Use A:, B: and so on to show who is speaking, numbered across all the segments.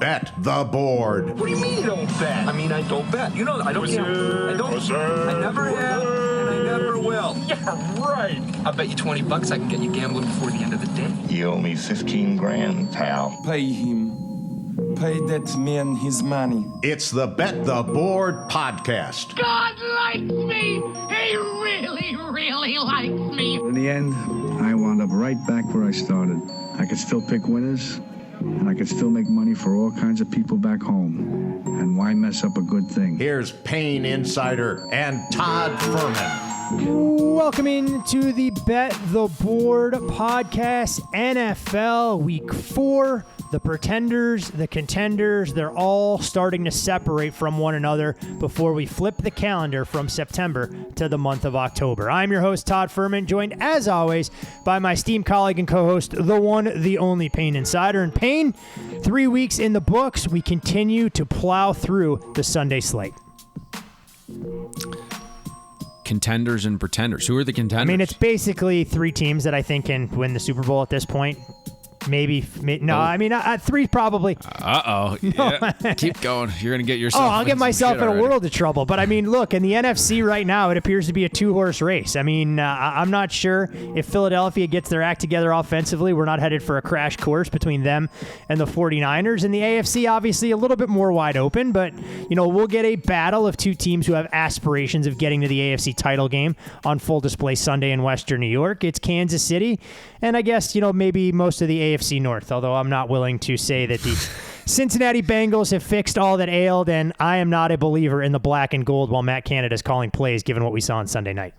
A: Bet the Board.
B: What do you mean you don't bet? I mean, I don't bet. You know, I don't gamble. I don't. I never have, and I never will. Yeah, right. I'll bet you $20 I can get you gambling before the end of the day.
C: You owe me 15 grand, pal.
D: Pay him. Pay that man his money.
A: It's the Bet the Board podcast.
E: God likes me. He really, really likes me.
F: In the end, I wound up right back where I started. I could still pick winners, and I could still make money for all kinds of people back home. And why mess up a good thing?
A: Here's Payne Insider and Todd Fuhrman.
G: Welcome into the Bet the Board podcast, NFL Week 4. The pretenders, the contenders, they're all starting to separate from one another before we flip the calendar from September to the month of October. I'm your host, Todd Fuhrman, joined as always by my esteemed colleague and co-host, the one, the only Payne Insider. And Payne, 3 weeks in the books, we continue to plow through the Sunday slate.
H: Contenders and pretenders. Who are the contenders?
G: I mean, it's basically three teams that I think can win the Super Bowl at this point. Maybe no. I mean, three probably.
H: No. Yeah. Keep going. You're gonna get yourself.
G: I'll get myself in a world of trouble. But I mean, look, in the NFC right now, it appears to be a two-horse race. I mean, I'm not sure if Philadelphia gets their act together offensively. We're not headed for a crash course between them and the 49ers. And the AFC, obviously, a little bit more wide open. But you know, we'll get a battle of two teams who have aspirations of getting to the AFC title game on full display Sunday in Western New York. It's Kansas City, and I guess maybe most of the AFC North, although I'm not willing to say that the Cincinnati Bengals have fixed all that ailed, and I am not a believer in the black and gold while Matt Canada's calling plays, given what we saw on Sunday night.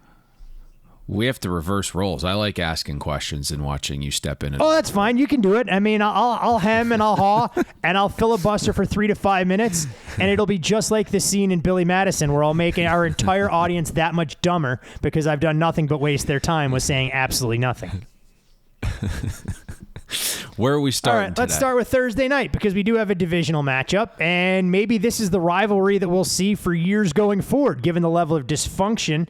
H: We have to reverse roles. I like asking questions and watching you step in.
G: Oh, that's fine. You can do it. I mean, I'll hem and I'll haw, and I'll filibuster for 3 to 5 minutes, and it'll be just like the scene in Billy Madison where I'll make our entire audience that much dumber because I've done nothing but waste their time with saying absolutely nothing.
H: Where are we starting?
G: All right, let's start with Thursday night because we do have a divisional matchup, and maybe this is the rivalry that we'll see for years going forward, given the level of dysfunction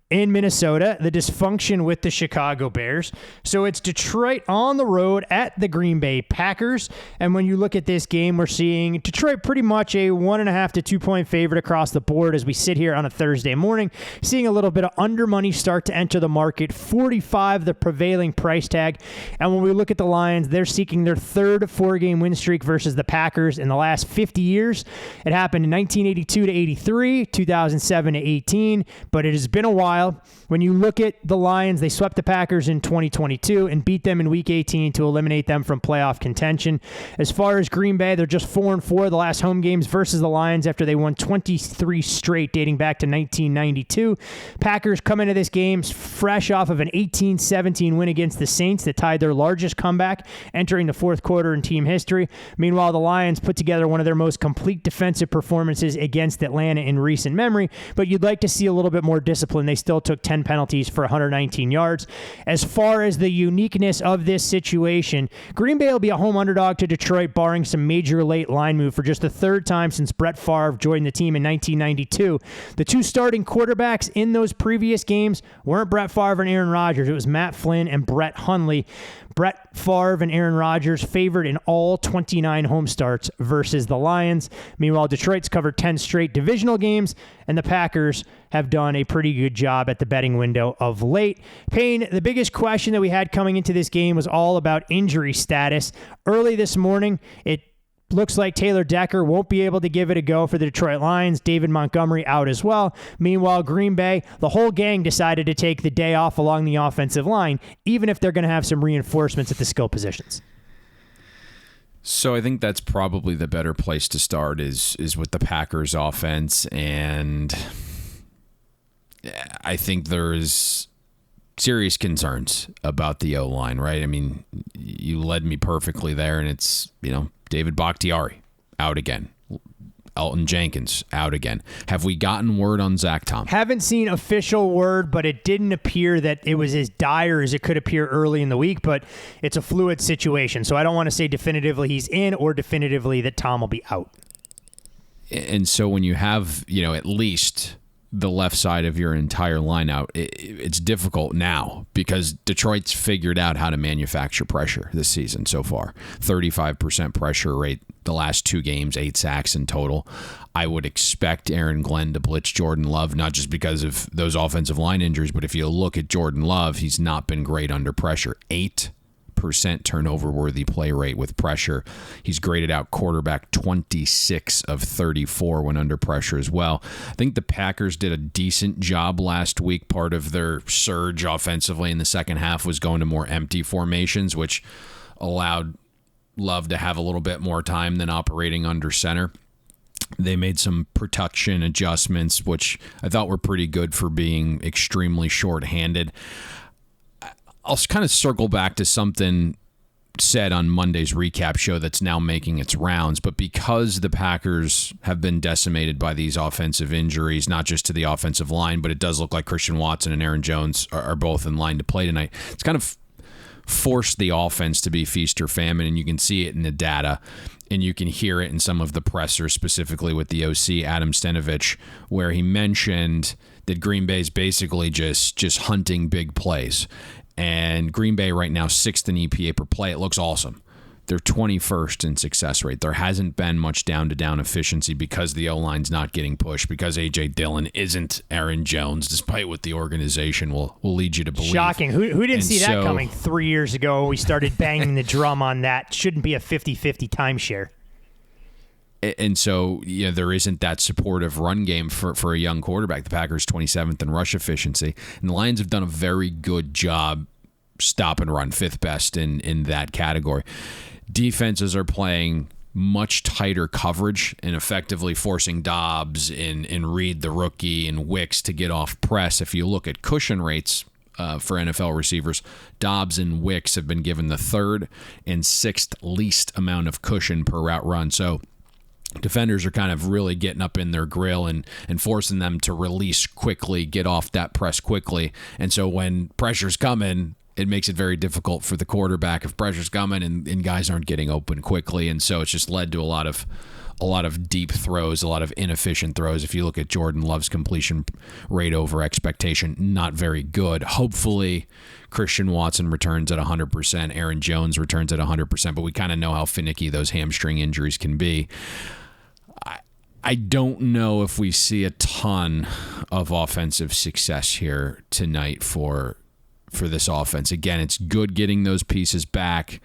G: in Minnesota, the dysfunction with the Chicago Bears. So it's Detroit on the road at the Green Bay Packers. And when you look at this game, we're seeing Detroit pretty much a 1.5 to 2 point favorite across the board as we sit here on a Thursday morning, seeing a little bit of under money start to enter the market, 45 the prevailing price tag. And when we look at the Lions, they're seeking their third 4-game win streak versus the Packers in the last 50 years. It happened in 1982 to 83, 2007 to 18, but it has been a while. When you look at the Lions, they swept the Packers in 2022 and beat them in Week 18 to eliminate them from playoff contention. As far as Green Bay, they're just 4-4 the last home games versus the Lions after they won 23 straight dating back to 1992. Packers come into this game fresh off of an 18-17 win against the Saints that tied their largest comeback entering the fourth quarter in team history. Meanwhile, the Lions put together one of their most complete defensive performances against Atlanta in recent memory, but you'd like to see a little bit more discipline. They still took 10 penalties for 119 yards. As far as the uniqueness of this situation, Green Bay will be a home underdog to Detroit, barring some major late line move for just the third time since Brett Favre joined the team in 1992. The two starting quarterbacks in those previous games weren't Brett Favre and Aaron Rodgers. It was Matt Flynn and Brett Hundley. Brett Favre and Aaron Rodgers favored in all 29 home starts versus the Lions. Meanwhile, Detroit's covered 10 straight divisional games, and the Packers have done a pretty good job at the betting window of late. Payne, the biggest question that we had coming into this game was all about injury status. Early this morning, it looks like Taylor Decker won't be able to give it a go for the Detroit Lions. David Montgomery out as well. Meanwhile, Green Bay, the whole gang decided to take the day off along the offensive line, even if they're going to have some reinforcements at the skill positions.
H: So I think that's probably the better place to start is with the Packers offense, and I think there's serious concerns about the O-line, right? I mean, you led me perfectly there, and it's, David Bakhtiari out again. Elton Jenkins out again. Have we gotten word on Zach Tom?
G: Haven't seen official word, but it didn't appear that it was as dire as it could appear early in the week, but it's a fluid situation. So I don't want to say definitively he's in or definitively that Tom will be out.
H: And so when you have, at least the left side of your entire line out, it's difficult now because Detroit's figured out how to manufacture pressure this season so far. 35% pressure rate the last 2 games, 8 sacks in total. I would expect Aaron Glenn to blitz Jordan Love, not just because of those offensive line injuries, but if you look at Jordan Love, he's not been great under pressure. 8% turnover-worthy play rate with pressure. He's graded out quarterback 26 of 34 when under pressure as well. I think the Packers did a decent job last week. Part of their surge offensively in the second half was going to more empty formations, which allowed Love to have a little bit more time than operating under center. They made some protection adjustments, which I thought were pretty good for being extremely short-handed. I'll kind of circle back to something said on Monday's recap show that's now making its rounds, but because the Packers have been decimated by these offensive injuries, not just to the offensive line, but it does look like Christian Watson and Aaron Jones are both in line to play tonight. It's kind of forced the offense to be feast or famine, and you can see it in the data, and you can hear it in some of the pressers, specifically with the OC, Adam Stenavich, where he mentioned that Green Bay's basically just hunting big plays. And Green Bay right now, 6th in EPA per play. It looks awesome. They're 21st in success rate. There hasn't been much down-to-down efficiency because the O-line's not getting pushed, because A.J. Dillon isn't Aaron Jones, despite what the organization will lead you to believe.
G: Shocking. Who didn't see that coming 3 years ago when we started banging the drum on that? Shouldn't be a 50-50 timeshare.
H: And so, there isn't that supportive run game for a young quarterback. The Packers 27th in rush efficiency. And the Lions have done a very good job stop and run, 5th best in that category. Defenses are playing much tighter coverage and effectively forcing Dobbs and Reed, the rookie, and Wicks to get off press. If you look at cushion rates for NFL receivers, Dobbs and Wicks have been given the 3rd and 6th least amount of cushion per route run. So defenders are kind of really getting up in their grill and forcing them to release quickly, get off that press quickly. And so when pressure's coming, it makes it very difficult for the quarterback if pressure's coming and guys aren't getting open quickly. And so it's just led to a lot of deep throws, a lot of inefficient throws. If you look at Jordan Love's completion rate over expectation, not very good. Hopefully Christian Watson returns at 100%, Aaron Jones returns at 100%, but we kind of know how finicky those hamstring injuries can be. I don't know if we see a ton of offensive success here tonight for this offense. Again, it's good getting those pieces back.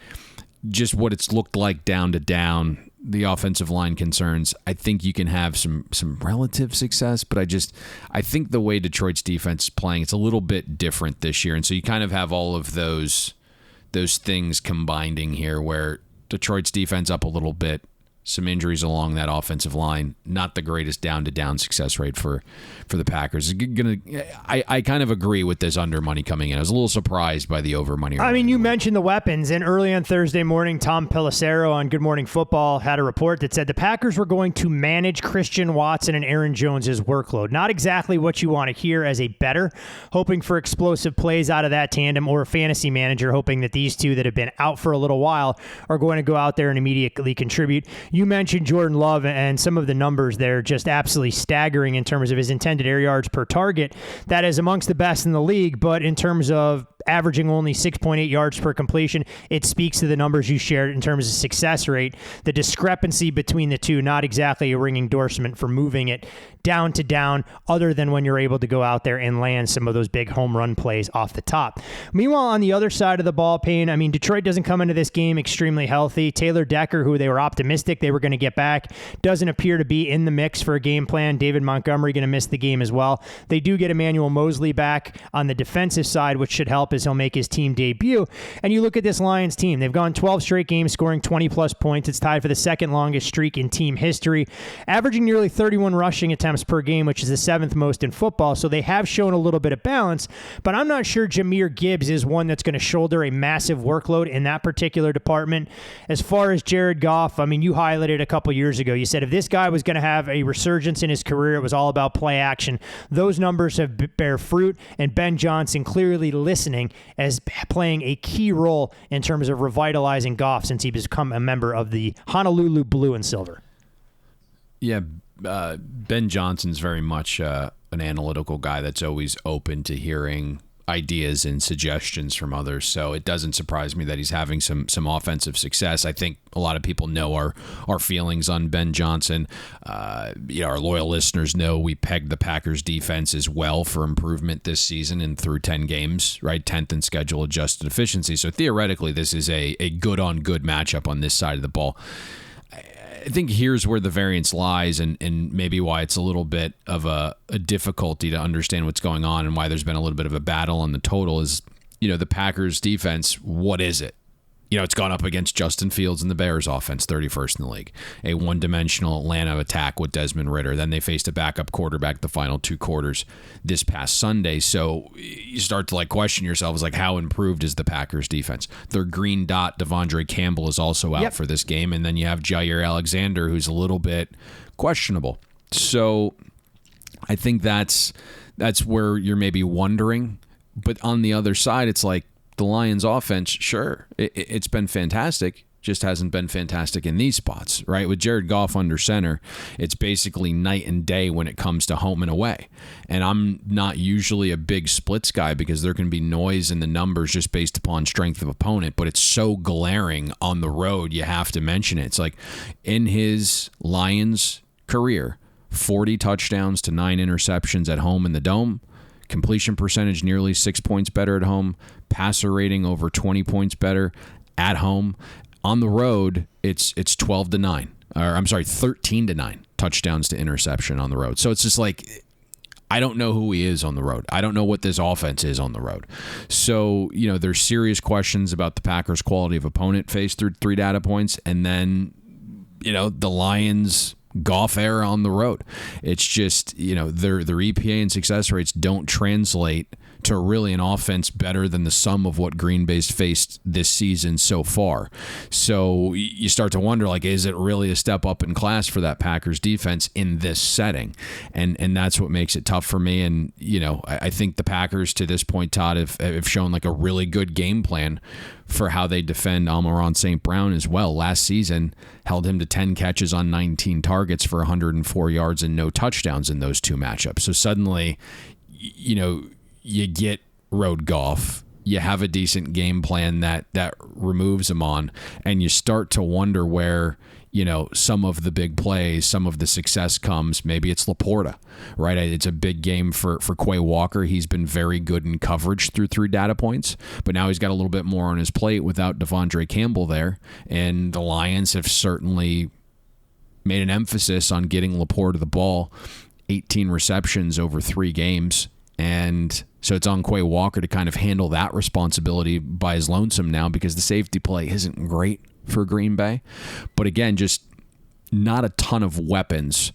H: Just what it's looked like down to down, the offensive line concerns. I think you can have some relative success, but I think the way Detroit's defense is playing, it's a little bit different this year. And so you kind of have all of those things combining here, where Detroit's defense up a little bit, some injuries along that offensive line, not the greatest down-to-down success rate for the Packers. I kind of agree with this under money coming in. I was a little surprised by the over money.
G: I mean, you mentioned the weapons, and early on Thursday morning, Tom Pelissero on Good Morning Football had a report that said the Packers were going to manage Christian Watson and Aaron Jones' workload. Not exactly what you want to hear as a bettor, hoping for explosive plays out of that tandem, or a fantasy manager hoping that these two that have been out for a little while are going to go out there and immediately contribute. You mentioned Jordan Love, and some of the numbers there just absolutely staggering in terms of his intended air yards per target. That is amongst the best in the league, but in terms of averaging only 6.8 yards per completion, it speaks to the numbers you shared in terms of success rate. The discrepancy between the two, not exactly a ringing endorsement for moving it down to down, other than when you're able to go out there and land some of those big home run plays off the top. Meanwhile, on the other side of the ball, Payne, I mean, Detroit doesn't come into this game extremely healthy. Taylor Decker, who they were optimistic they were going to get back, doesn't appear to be in the mix for a game plan. David Montgomery going to miss the game as well. They do get Emmanuel Mosley back on the defensive side, which should help as he'll make his team debut. And you look at this Lions team. They've gone 12 straight games scoring 20-plus points. It's tied for the second longest streak in team history, averaging nearly 31 rushing attempts per game, which is the 7th most in football. So they have shown a little bit of balance, but I'm not sure Jahmyr Gibbs is one that's going to shoulder a massive workload in that particular department. As far as Jared Goff, I mean, you highlighted a couple years ago. You said if this guy was going to have a resurgence in his career, it was all about play action. Those numbers have bear fruit, and Ben Johnson clearly listening as playing a key role in terms of revitalizing Goff since he become a member of the Honolulu Blue and Silver.
H: Yeah, Ben Johnson's very much an analytical guy that's always open to hearing ideas and suggestions from others. So it doesn't surprise me that he's having some offensive success. I think a lot of people know our feelings on Ben Johnson. Our loyal listeners know we pegged the Packers defense as well for improvement this season and through 10 games, right? 10th in schedule adjusted efficiency. So theoretically, this is a good on good matchup on this side of the ball. I think here's where the variance lies and maybe why it's a little bit of a difficulty to understand what's going on and why there's been a little bit of a battle on the total is, the Packers defense, what is it? It's gone up against Justin Fields and the Bears offense, 31st in the league. A one-dimensional Atlanta attack with Desmond Ridder. Then they faced a backup quarterback the final 2 quarters this past Sunday. So you start to question yourself, how improved is the Packers defense? Their green dot, Devondre Campbell, is also out for this game. And then you have Jair Alexander, who's a little bit questionable. So I think that's where you're maybe wondering. But on the other side, it's the Lions offense, sure, it's been fantastic, just hasn't been fantastic in these spots, right? With Jared Goff under center, it's basically night and day when it comes to home and away. And I'm not usually a big splits guy because there can be noise in the numbers just based upon strength of opponent, but it's so glaring on the road, you have to mention it. It's in his Lions career, 40 touchdowns to 9 interceptions at home in the Dome. Completion percentage nearly 6 points better at home. Passer rating over 20 points better at home. On the road, it's 12-9. Or I'm sorry, 13-9 touchdowns to interception on the road. So it's just I don't know who he is on the road. I don't know what this offense is on the road. So, there's serious questions about the Packers' quality of opponent faced through 3 data points. And then, the Lions' Goff era on the road. It's just, their EPA and success rates don't translate to really an offense better than the sum of what Green Bay's faced this season so far. So you start to wonder, is it really a step up in class for that Packers defense in this setting? And that's what makes it tough for me. And, I think the Packers to this point, Todd, have shown a really good game plan for how they defend Amon-Ra St. Brown as well. Last season, held him to 10 catches on 19 targets for 104 yards and no touchdowns in those 2 matchups. So suddenly, you get road Goff, you have a decent game plan that removes him on, and you start to wonder where, some of the big plays, some of the success comes. Maybe it's Laporta, right? It's a big game for Quay Walker. He's been very good in coverage through 3 data points, but now he's got a little bit more on his plate without Devondre Campbell there, and the Lions have certainly made an emphasis on getting Laporta the ball, 18 receptions over 3 games. And so it's on Quay Walker to kind of handle that responsibility by his lonesome now because the safety play isn't great for Green Bay. But again, just not a ton of weapons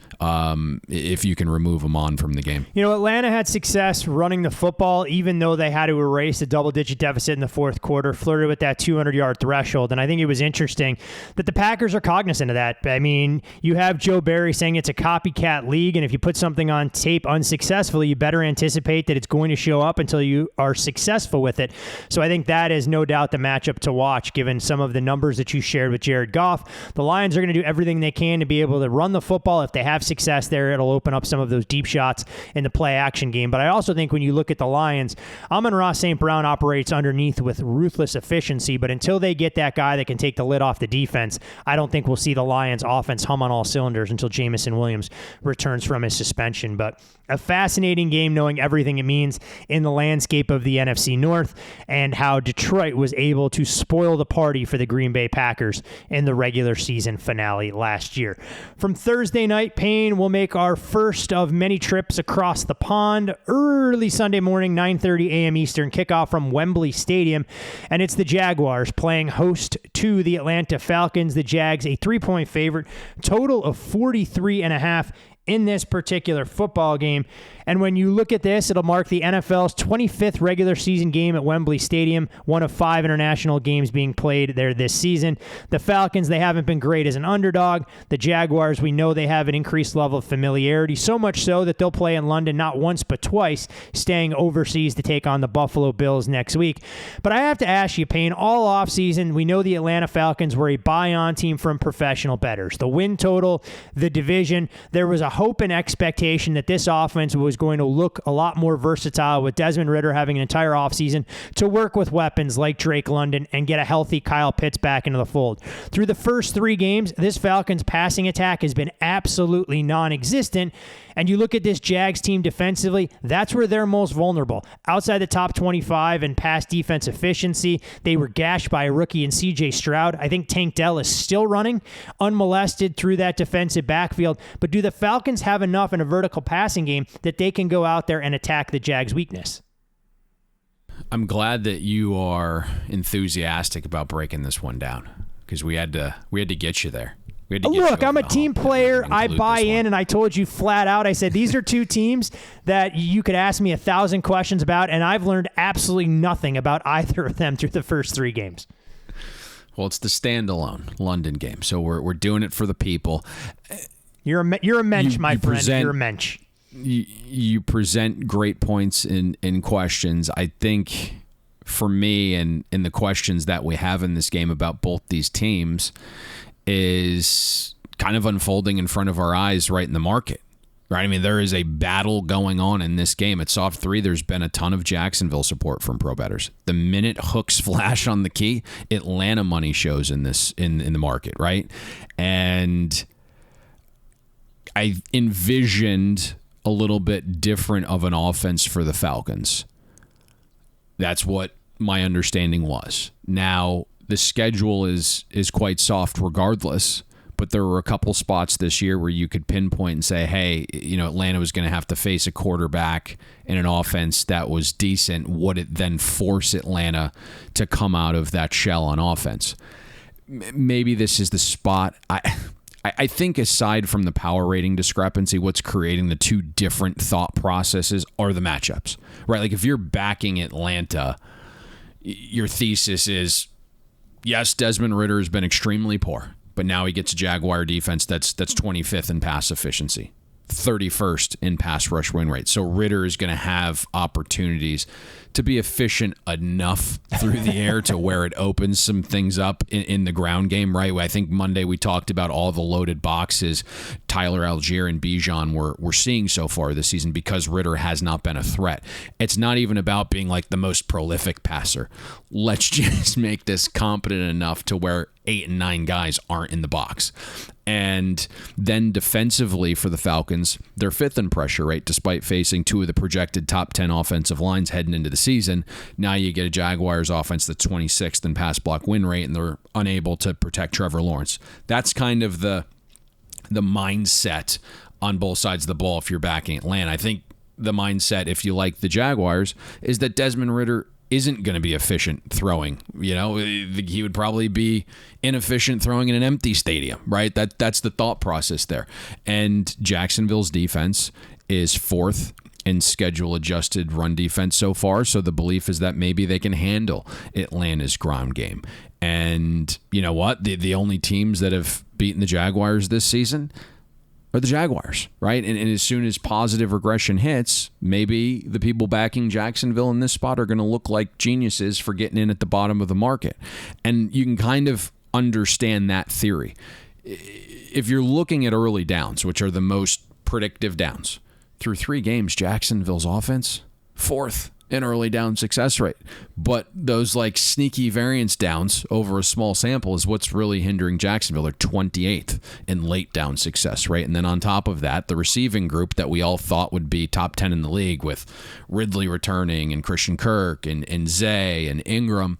H: if you can remove them on from the game.
G: Atlanta had success running the football, even though they had to erase a double-digit deficit in the fourth quarter, flirted with that 200-yard threshold. And I think it was interesting that the Packers are cognizant of that. I mean, you have Joe Barry saying it's a copycat league, and if you put something on tape unsuccessfully, you better anticipate that it's going to show up until you are successful with it. So I think that is no doubt the matchup to watch, given some of the numbers that you shared with Jared Goff. The Lions are going to do everything they can to be able to run the football. If they have success there, it'll open up some of those deep shots in the play action game. But I also think when you look at the Lions, Amon-Ra St. Brown operates underneath with ruthless efficiency, but until they get that guy that can take the lid off the defense, I don't think we'll see the Lions offense hum on all cylinders until Jamison Williams returns from his suspension. But a fascinating game, knowing everything it means in the landscape of the NFC North and how Detroit was able to spoil the party for the Green Bay Packers in the regular season finale last year. From Thursday night, Payne will make our first of many trips across the pond. Early Sunday morning, 9:30 a.m. Eastern, kickoff from Wembley Stadium, and it's the Jaguars playing host to the Atlanta Falcons. The Jags, a 3-point favorite, total of 43.5 in this particular football game. And when you look at this, it'll mark the NFL's 25th regular season game at Wembley Stadium, one of 5 international games being played there this season. The Falcons, they haven't been great as an underdog. The Jaguars, we know they have an increased level of familiarity, so much so that they'll play in London not once but twice, staying overseas to take on the Buffalo Bills next week. But I have to ask you, Payne, all offseason, we know the Atlanta Falcons were a buy-on team from professional bettors. The win total, the division, there was a hope and expectation that this offense was going to look a lot more versatile with Desmond Ridder having an entire offseason to work with weapons like Drake London and get a healthy Kyle Pitts back into the fold. Through the first 3 games, this Falcons passing attack has been absolutely non-existent. And you look at this Jags team defensively, that's where they're most vulnerable. Outside the top 25 in pass defense efficiency, they were gashed by a rookie in CJ Stroud. I think Tank Dell is still running unmolested through that defensive backfield. But do the Falcons have enough in a vertical passing game that they can go out there and attack the Jags' weakness?
H: I'm glad that you are enthusiastic about breaking this one down, because we had to get you there.
G: Look, I'm a team player. I buy in, and I told you flat out, I said, these are 2 teams that you could ask me 1,000 questions about, and I've learned absolutely nothing about either of them through the first 3 games.
H: Well, it's the standalone London game, so we're doing it for the people.
G: You're a mensch, my friend. You're a mensch.
H: You present great points in questions. I think for me, and in the questions that we have in this game about both these teams, is kind of unfolding in front of our eyes right in the market, right? I mean, there is a battle going on in this game. At Soft 3, there's been a ton of Jacksonville support from pro bettors. The minute hooks flash on the key, Atlanta money shows in the market, right? And I envisioned a little bit different of an offense for the Falcons. That's what my understanding was. Now, the schedule is quite soft regardless, but there were a couple spots this year where you could pinpoint and say, hey, Atlanta was going to have to face a quarterback in an offense that was decent. Would it then force Atlanta to come out of that shell on offense? Maybe this is the spot. I think aside from the power rating discrepancy, what's creating the 2 different thought processes are the matchups, right? Like if you're backing Atlanta, your thesis is, yes, Desmond Ridder has been extremely poor, but now he gets a Jaguar defense that's 25th in pass efficiency, 31st in pass rush win rate. So Ridder is going to have opportunities to be efficient enough through the air to where it opens some things up in the ground game, right? I think Monday we talked about all the loaded boxes Tyler Algier and Bijan were seeing so far this season because Ridder has not been a threat. It's not even about being like the most prolific passer. Let's just make this competent enough to where 8 and 9 guys aren't in the box. And then defensively for the Falcons, they're 5th in pressure rate, despite facing 2 of the projected top 10 offensive lines heading into the season. Now you get a Jaguars offense that's 26th in pass block win rate, and they're unable to protect Trevor Lawrence. That's kind of the mindset on both sides of the ball if you're backing Atlanta. I think the mindset, if you like the Jaguars, is that Desmond Ridder isn't going to be efficient throwing. He would probably be inefficient throwing in an empty stadium, right? That's the thought process there. And Jacksonville's defense is 4th in schedule adjusted run defense so far. So the belief is that maybe they can handle Atlanta's ground game. And you know what? The only teams that have beaten the Jaguars this season are the Jaguars, right? And as soon as positive regression hits, maybe the people backing Jacksonville in this spot are going to look like geniuses for getting in at the bottom of the market. And you can kind of understand that theory. If you're looking at early downs, which are the most predictive downs, through 3 games, Jacksonville's offense, 4th in early down success rate. But those like sneaky variance downs over a small sample is what's really hindering Jacksonville. They're 28th in late down success rate. And then on top of that, the receiving group that we all thought would be top 10 in the league with Ridley returning and Christian Kirk and Zay and Ingram,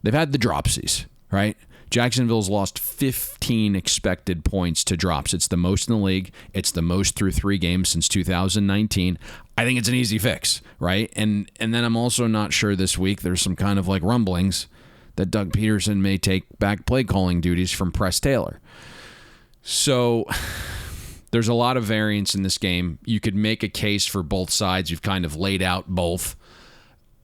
H: they've had the dropsies, right? Jacksonville's lost 15 expected points to drops. It's the most in the league. It's the most through 3 games since 2019. I think it's an easy fix, right? And then I'm also not sure this week there's some kind of like rumblings that Doug Peterson may take back play calling duties from Press Taylor. So there's a lot of variance in this game. You could make a case for both sides. You've kind of laid out both.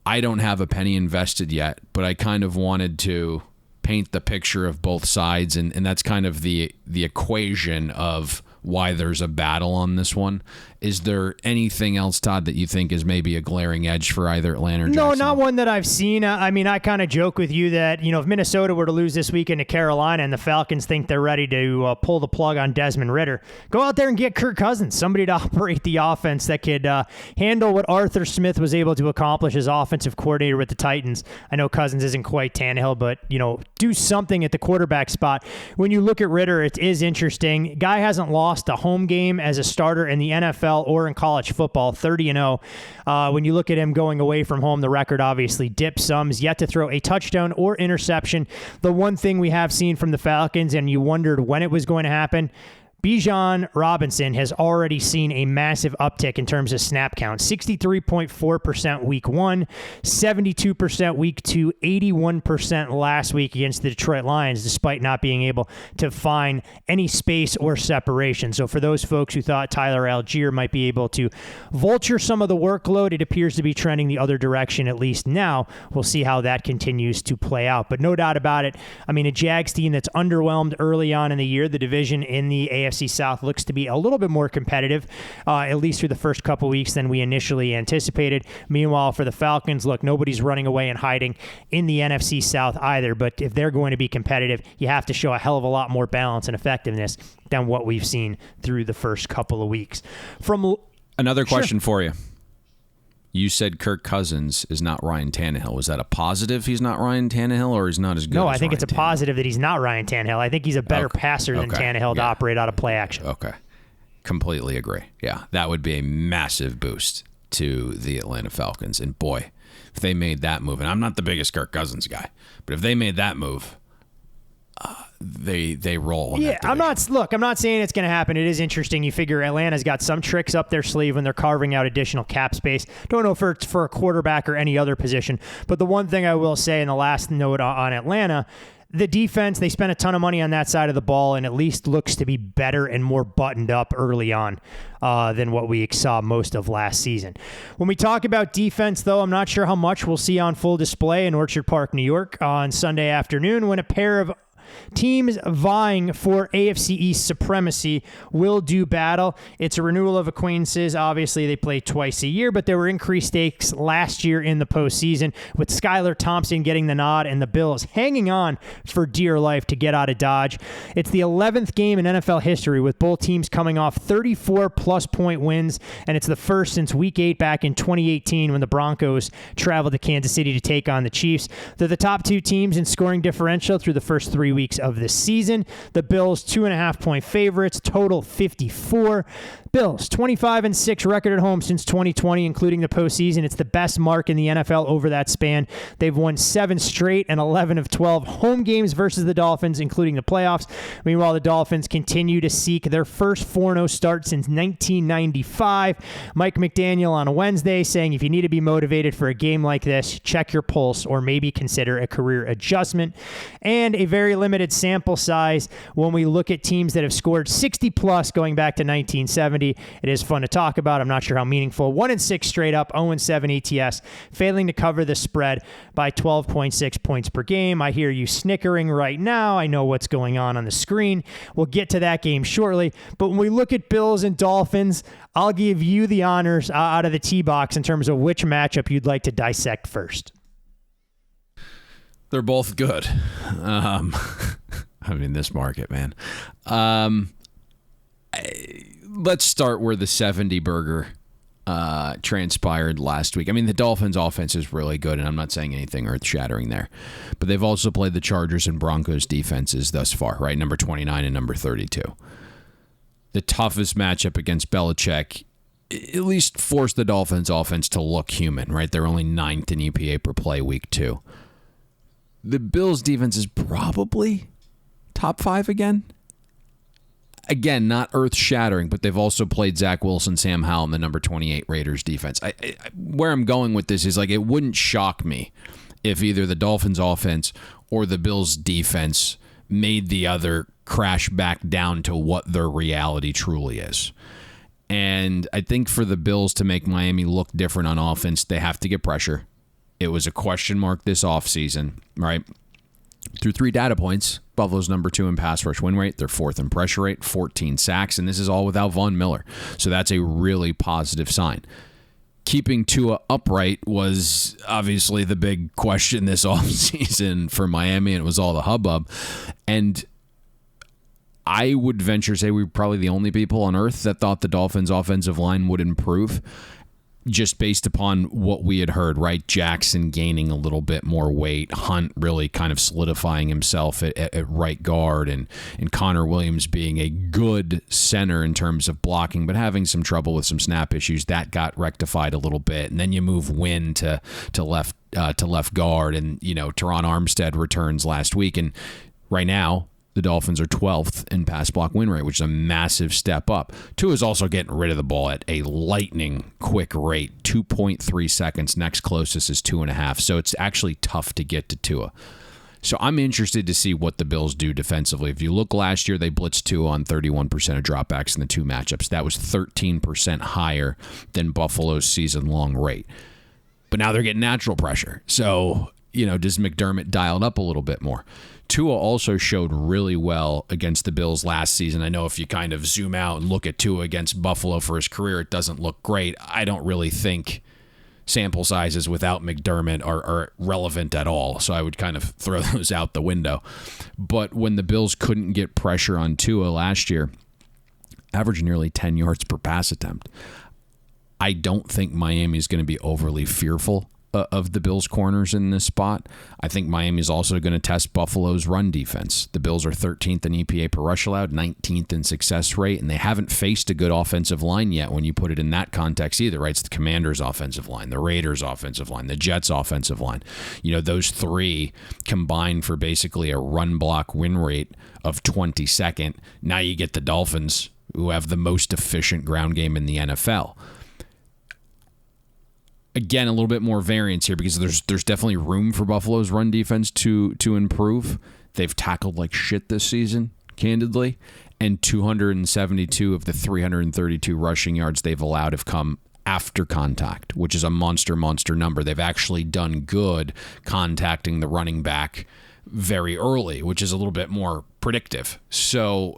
H: I don't have a penny invested yet, but I kind of wanted to paint the picture of both sides, and that's kind of the equation of why there's a battle on this one. Is there anything else, Todd, that you think is maybe a glaring edge for either Atlanta or Jacksonville?
G: No, not one that I've seen. I mean, I kind of joke with you that, if Minnesota were to lose this weekend to Carolina and the Falcons think they're ready to pull the plug on Desmond Ridder, go out there and get Kirk Cousins, somebody to operate the offense that could handle what Arthur Smith was able to accomplish as offensive coordinator with the Titans. I know Cousins isn't quite Tannehill, but, do something at the quarterback spot. When you look at Ridder, it is interesting. Guy hasn't lost a home game as a starter in the NFL or in college football, 30-0. When you look at him going away from home, the record obviously dips some. He's yet to throw a touchdown or interception. The one thing we have seen from the Falcons, and you wondered when it was going to happen, Bijan Robinson has already seen a massive uptick in terms of snap count. 63.4% week 1, 72% week 2, 81% last week against the Detroit Lions, despite not being able to find any space or separation. So for those folks who thought Tyler Algier might be able to vulture some of the workload, it appears to be trending the other direction, at least now. We'll see how that continues to play out. But no doubt about it, I mean, a Jags team that's underwhelmed early on in the year. The division in the AFC South looks to be a little bit more competitive, at least through the first couple weeks than we initially anticipated. Meanwhile, for the Falcons, look, nobody's running away and hiding in the NFC South either, but if they're going to be competitive, you have to show a hell of a lot more balance and effectiveness than what we've seen through the first couple of weeks.
H: Another question for you. You said Kirk Cousins is not Ryan Tannehill. Was that a positive he's not Ryan Tannehill, or he's not as good
G: No,
H: as
G: I think
H: Ryan
G: it's a
H: Tannehill?
G: positive that he's not Ryan Tannehill. I think he's a better passer than Tannehill to operate out of play action.
H: Okay. Completely agree. Yeah, that would be a massive boost to the Atlanta Falcons. And boy, if they made that move, and I'm not the biggest Kirk Cousins guy, but if they made that move, they roll.
G: Yeah, I'm not saying it's going to happen. It is interesting. You figure Atlanta's got some tricks up their sleeve when they're carving out additional cap space. Don't know if it's for a quarterback or any other position. But the one thing I will say in the last note on Atlanta, the defense, they spent a ton of money on that side of the ball and at least looks to be better and more buttoned up early on than what we saw most of last season. When we talk about defense, though, I'm not sure how much we'll see on full display in Orchard Park, New York on Sunday afternoon when a pair of teams vying for AFC East supremacy will do battle. It's a renewal of acquaintances. Obviously, they play twice a year, but there were increased stakes last year in the postseason with Skylar Thompson getting the nod and the Bills hanging on for dear life to get out of Dodge. It's the 11th game in NFL history with both teams coming off 34-plus point wins, and it's the first since Week 8 back in 2018 when the Broncos traveled to Kansas City to take on the Chiefs. They're the top two teams in scoring differential through the first 3 weeks of the season. The Bills 2.5-point favorites, total 54. Bills 25-6 record at home since 2020, including the postseason. It's the best mark in the NFL over that span. They've won 7 straight and 11 of 12 home games versus the Dolphins, including the playoffs. Meanwhile, the Dolphins continue to seek their first 4-0 start since 1995. Mike McDaniel on a Wednesday saying if you need to be motivated for a game like this, check your pulse or maybe consider a career adjustment. And a very limited sample size when we look at teams that have scored 60-plus going back to 1970. It is fun to talk about. I'm not sure how meaningful. 1-6 straight up, 0-7 ATS, failing to cover the spread by 12.6 points per game. I hear you snickering right now. I know what's going on the screen. We'll get to that game shortly. But when we look at Bills and Dolphins, I'll give you the honors out of the tee box in terms of which matchup you'd like to dissect first.
H: They're both good. I mean, this market, man. Let's start where the 70 burger transpired last week. I mean, the Dolphins' offense is really good, and I'm not saying anything earth-shattering there. But they've also played the Chargers and Broncos defenses thus far, right? Number 29 and number 32. The toughest matchup against Belichick at least forced the Dolphins' offense to look human, right? They're only 9th in EPA per play week 2. The Bills' defense is probably top 5 again. Again, not earth-shattering, but they've also played Zach Wilson, Sam Howell, and the number 28 Raiders defense. Where I'm going with this is it wouldn't shock me if either the Dolphins' offense or the Bills' defense made the other crash back down to what their reality truly is. And I think for the Bills to make Miami look different on offense, they have to get pressure. It was a question mark this offseason, right? Through 3 data points, Buffalo's number 2 in pass rush win rate. They're 4th in pressure rate, 14 sacks, and this is all without Von Miller. So that's a really positive sign. Keeping Tua upright was obviously the big question this offseason for Miami, and it was all the hubbub. And I would venture to say we were probably the only people on earth that thought the Dolphins' offensive line would improve just based upon what we had heard, right? Jackson gaining a little bit more weight, Hunt really kind of solidifying himself at right guard, and Connor Williams being a good center in terms of blocking, but having some trouble with some snap issues. That got rectified a little bit. And then you move Wynn to left guard, and, Teron Armstead returns last week. And right now, the Dolphins are 12th in pass block win rate, which is a massive step up. Tua is also getting rid of the ball at a lightning quick rate, 2.3 seconds. Next closest is 2.5. So it's actually tough to get to Tua. So I'm interested to see what the Bills do defensively. If you look last year, they blitzed Tua on 31% of dropbacks in the 2 matchups. That was 13% higher than Buffalo's season-long rate. But now they're getting natural pressure. So, does McDermott dial it up a little bit more? Tua also showed really well against the Bills last season. I know if you kind of zoom out and look at Tua against Buffalo for his career, it doesn't look great. I don't really think sample sizes without McDermott are relevant at all, so I would kind of throw those out the window. But when the Bills couldn't get pressure on Tua last year, averaged nearly 10 yards per pass attempt. I don't think Miami is going to be overly fearful of the Bills' corners in this spot. I think Miami is also going to test Buffalo's run defense. The Bills are 13th in EPA per rush allowed, 19th in success rate, and they haven't faced a good offensive line yet when you put it in that context either, right? It's the Commanders' offensive line, the Raiders' offensive line, the Jets' offensive line. Those 3 combined for basically a run block win rate of 22nd. Now you get the Dolphins, who have the most efficient ground game in the NFL. Again, a little bit more variance here because there's definitely room for Buffalo's run defense to improve. They've tackled like shit this season, candidly, and 272 of the 332 rushing yards they've allowed have come after contact, which is a monster number. They've actually done good contacting the running back very early, which is a little bit more predictive. So,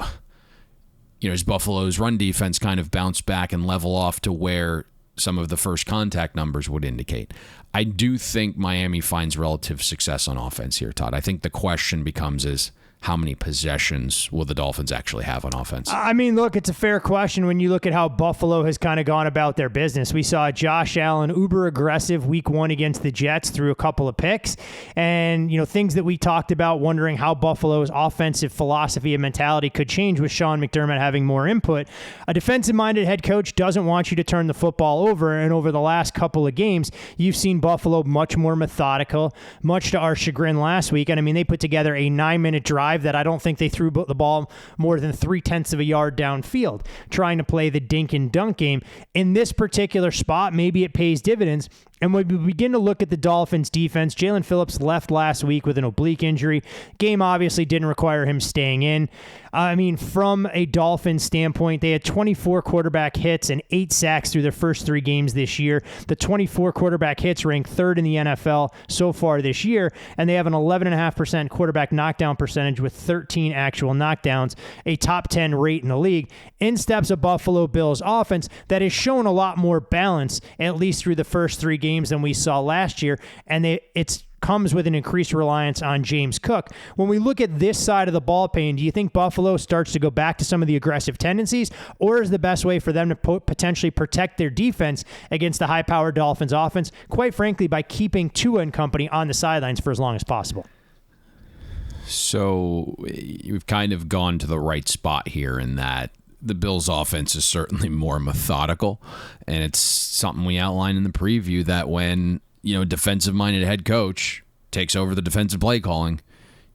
H: as Buffalo's run defense kind of bounce back and level off to where some of the first contact numbers would indicate. I do think Miami finds relative success on offense here, Todd. I think the question becomes is how many possessions will the Dolphins actually have on offense?
G: I mean, look, it's a fair question when you look at how Buffalo has kind of gone about their business. We saw Josh Allen uber aggressive week 1 against the Jets through a couple of picks. And, things that we talked about, wondering how Buffalo's offensive philosophy and mentality could change with Sean McDermott having more input. A defensive-minded head coach doesn't want you to turn the football over. And over the last couple of games, you've seen Buffalo much more methodical, much to our chagrin last week. And I mean, they put together a 9-minute drive that I don't think they threw the ball more than 0.3 of a yard downfield, trying to play the dink and dunk game. In this particular spot, maybe it pays dividends. And when we begin to look at the Dolphins' defense, Jalen Phillips left last week with an oblique injury. Game obviously didn't require him staying in. I mean, from a Dolphins standpoint, they had 24 quarterback hits and 8 sacks through their first 3 games this year. The 24 quarterback hits rank 3rd in the NFL so far this year, and they have an 11.5% quarterback knockdown percentage with 13 actual knockdowns, a top 10 rate in the league. In steps a Buffalo Bills offense that has shown a lot more balance, at least through the first 3 games than we saw last year, and it's comes with an increased reliance on James Cook. When we look at this side of the ball, Payne, do you think Buffalo starts to go back to some of the aggressive tendencies, or is the best way for them to potentially protect their defense against the high-powered Dolphins offense, quite frankly, by keeping Tua and company on the sidelines for as long as possible?
H: So we've kind of gone to the right spot here in that the Bills' offense is certainly more methodical, and it's something we outlined in the preview that when a defensive-minded head coach takes over the defensive play calling,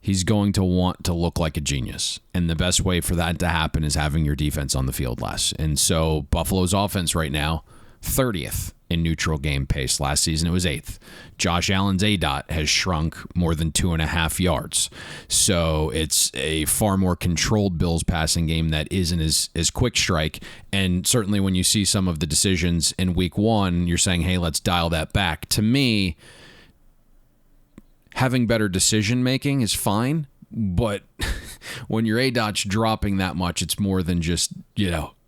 H: he's going to want to look like a genius. And the best way for that to happen is having your defense on the field less. And so Buffalo's offense right now, 30th in neutral game pace. Last season it was 8th. Josh Allen's ADOT has shrunk more than 2.5 yards. So it's a far more controlled Bills passing game that isn't as quick strike. And certainly when you see some of the decisions in week 1, you're saying, hey, let's dial that back. To me, having better decision making is fine, but when your ADOT's dropping that much, it's more than just,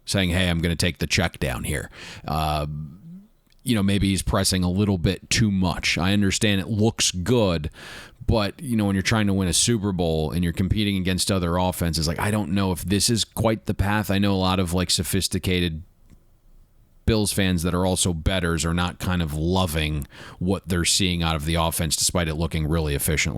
H: saying, hey, I'm going to take the check down here. Maybe he's pressing a little bit too much. I understand it looks good, but, when you're trying to win a Super Bowl and you're competing against other offenses, I don't know if this is quite the path. I know a lot of sophisticated Bills fans that are also bettors are not kind of loving what they're seeing out of the offense, despite it looking really efficient.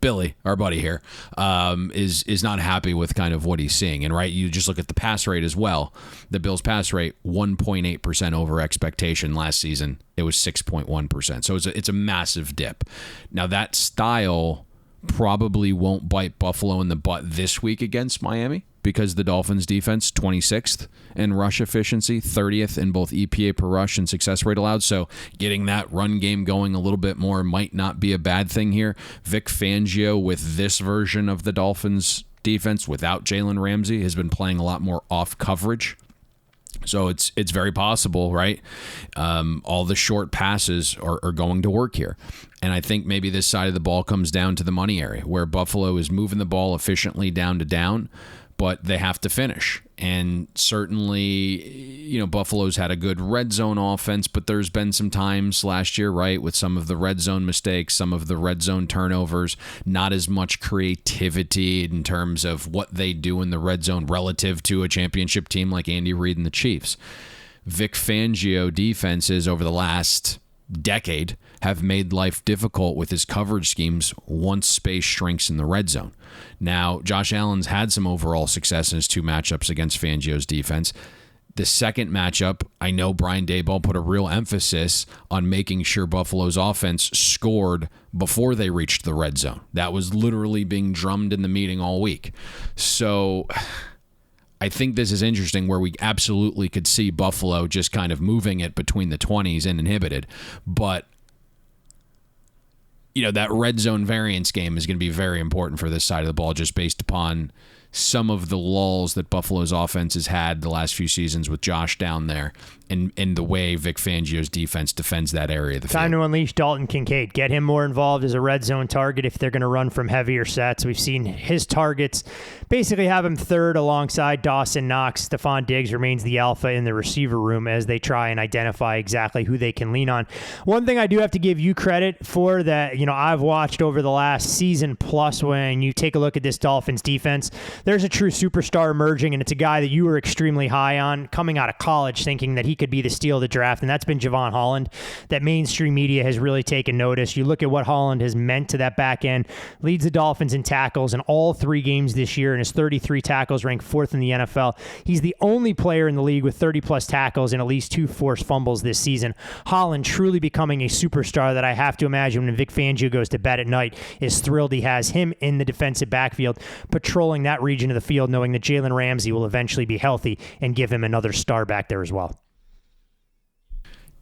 H: Billy, our buddy here, is not happy with kind of what he's seeing. And you just look at the pass rate as well. The Bills' pass rate, 1.8% over expectation last season. It was 6.1%. So it's a massive dip. Now that style probably won't bite Buffalo in the butt this week against Miami, because the Dolphins defense 26th in rush efficiency, 30th in both EPA per rush and success rate allowed. So getting that run game going a little bit more might not be a bad thing here. Vic Fangio with this version of the Dolphins defense without Jalen Ramsey has been playing a lot more off coverage. So it's very possible, right? All the short passes are going to work here. And I think maybe this side of the ball comes down to the money area, where Buffalo is moving the ball efficiently down to down, but they have to finish. And certainly, Buffalo's had a good red zone offense, but there's been some times last year, right, with some of the red zone mistakes, some of the red zone turnovers, not as much creativity in terms of what they do in the red zone relative to a championship team like Andy Reid and the Chiefs. Vic Fangio defenses over the last decade have made life difficult with his coverage schemes once space shrinks in the red zone. Now, Josh Allen's had some overall success in his two matchups against Fangio's defense. The second matchup, I know Brian Daboll put a real emphasis on making sure Buffalo's offense scored before they reached the red zone. That was literally being drummed in the meeting all week. So I think this is interesting, where we absolutely could see Buffalo just kind of moving it between the 20s and inhibited. But that red zone variance game is going to be very important for this side of the ball, just based upon some of the lulls that Buffalo's offense has had the last few seasons with Josh down there, and the way Vic Fangio's defense defends that area of the field.
G: Time to unleash Dalton Kincaid. Get him more involved as a red zone target if they're going to run from heavier sets. We've seen his targets basically have him third alongside Dawson Knox. Stephon Diggs remains the alpha in the receiver room as they try and identify exactly who they can lean on. One thing I do have to give you credit for that, I've watched over the last season plus, when you take a look at this Dolphins defense, there's a true superstar emerging, and it's a guy that you were extremely high on coming out of college, thinking that he could be the steal of the draft, and that's been Javon Holland. That mainstream media has really taken notice. You look at what Holland has meant to that back end, leads the Dolphins in tackles in all 3 games this year, and his 33 tackles ranked 4th in the NFL. He's the only player in the league with 30-plus tackles and at least 2 forced fumbles this season. Holland truly becoming a superstar that I have to imagine when Vic Fangio goes to bed at night is thrilled he has him in the defensive backfield, patrolling that region of the field, knowing that Jalen Ramsey will eventually be healthy and give him another star back there as well.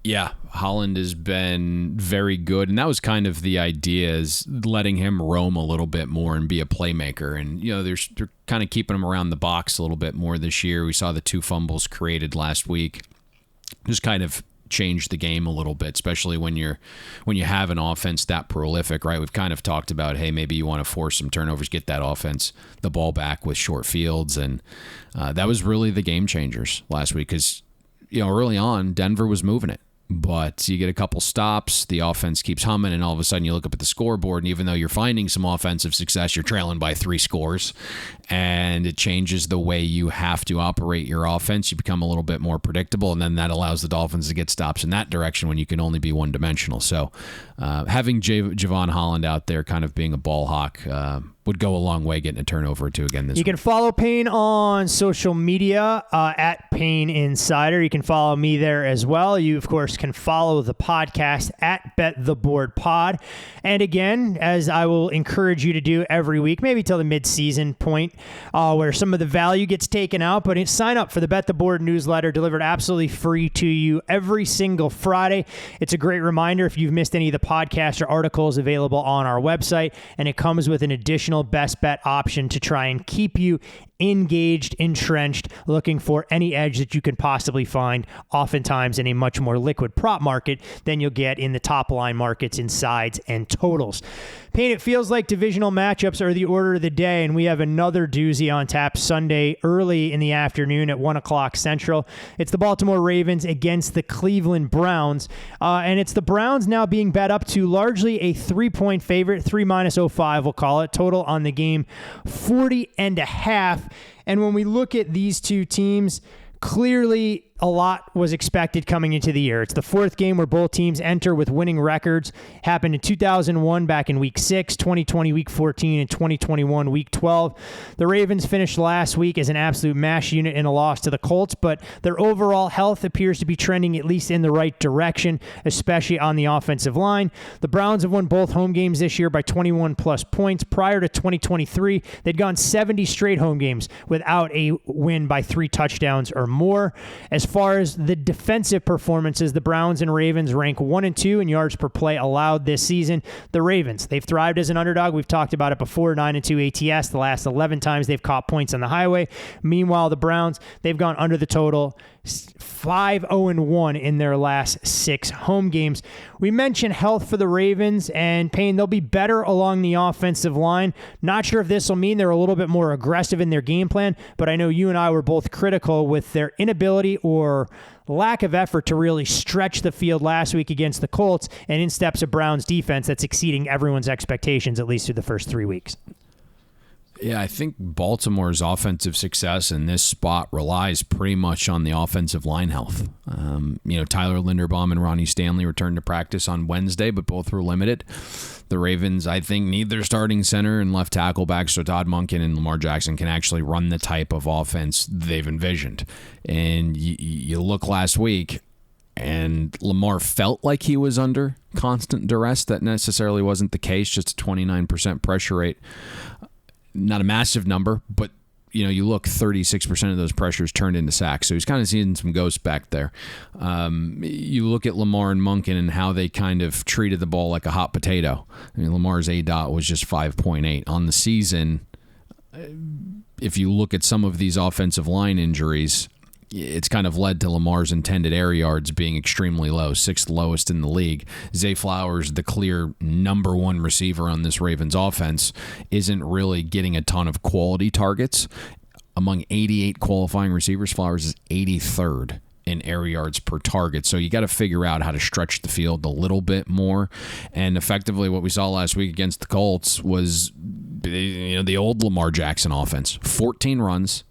H: Yeah, Holland has been very good, and that was kind of the idea, is letting him roam a little bit more and be a playmaker. And, they're kind of keeping him around the box a little bit more this year. We saw the 2 fumbles created last week. Just kind of changed the game a little bit, especially when you have an offense that prolific, right? We've kind of talked about, hey, maybe you want to force some turnovers, get that offense the ball back with short fields, and that was really the game changers last week, because early on Denver was moving it. But you get a couple stops, the offense keeps humming, and all of a sudden you look up at the scoreboard, and even though you're finding some offensive success, you're trailing by 3 scores, and it changes the way you have to operate your offense. You become a little bit more predictable, and then that allows the Dolphins to get stops in that direction when you can only be one-dimensional. So having Javon Holland out there kind of being a ball hawk would go a long way getting a turnover or 2 again this week.
G: You can follow Payne on social media at Payne Insider. You can follow me there as well. You, of course, can follow the podcast at Bet the Board Pod. And again, as I will encourage you to do every week, maybe till the mid-season point where some of the value gets taken out, but sign up for the Bet the Board newsletter delivered absolutely free to you every single Friday. It's a great reminder if you've missed any of the podcasts or articles available on our website, and it comes with an additional best bet option to try and keep you engaged, entrenched, looking for any edge that you can possibly find, oftentimes in a much more liquid prop market than you'll get in the top line markets in sides and totals. Payne, it feels like divisional matchups are the order of the day, and we have another doozy on tap Sunday early in the afternoon at 1 o'clock Central. It's the Baltimore Ravens against the Cleveland Browns, and it's the Browns now being bet up to largely a 3-point favorite, 3 minus 0.5 we'll call it, total on the game 40.5. And when we look at these two teams, clearly a lot was expected coming into the year. It's the fourth game where both teams enter with winning records. Happened in 2001 back in week 6, 2020 week 14, and 2021 week 12. The Ravens finished last week as an absolute mash unit in a loss to the Colts, but their overall health appears to be trending at least in the right direction, especially on the offensive line. The Browns have won both home games this year by 21 plus points. Prior to 2023, they'd gone 70 straight home games without a win by 3 touchdowns or more. As far as the defensive performances, the Browns and Ravens rank 1 and 2 in yards per play allowed this season. The Ravens, they've thrived as an underdog. We've talked about it before, 9 and 2 ATS. The last 11 times they've caught points on the highway. Meanwhile, the Browns, they've gone under the total, 5-0-1 in their last 6 home games. We mentioned health for the Ravens, and Payne, they'll be better along the offensive line. Not sure if this will mean they're a little bit more aggressive in their game plan, but I know you and I were both critical with their inability or lack of effort to really stretch the field last week against the Colts, and in steps a Browns defense that's exceeding everyone's expectations, at least through the first 3 weeks.
H: Yeah, I think Baltimore's offensive success in this spot relies pretty much on the offensive line health. Tyler Linderbaum and Ronnie Stanley returned to practice on Wednesday, but both were limited. The Ravens, I think, need their starting center and left tackle back so Todd Monken and Lamar Jackson can actually run the type of offense they've envisioned. And you look last week, and Lamar felt like he was under constant duress. That necessarily wasn't the case, just a 29% pressure rate. Not a massive number, but you look, 36% of those pressures turned into sacks. So he's kind of seeing some ghosts back there. You look at Lamar and Monken and how they kind of treated the ball like a hot potato. I mean, Lamar's ADOT was just 5.8 on the season. If you look at some of these offensive line injuries, it's kind of led to Lamar's intended air yards being extremely low, 6th lowest in the league. Zay Flowers, the clear number 1 receiver on this Ravens offense, isn't really getting a ton of quality targets. Among 88 qualifying receivers, Flowers is 83rd in air yards per target. So you got to figure out how to stretch the field a little bit more. And effectively what we saw last week against the Colts was the old Lamar Jackson offense. 14 runs,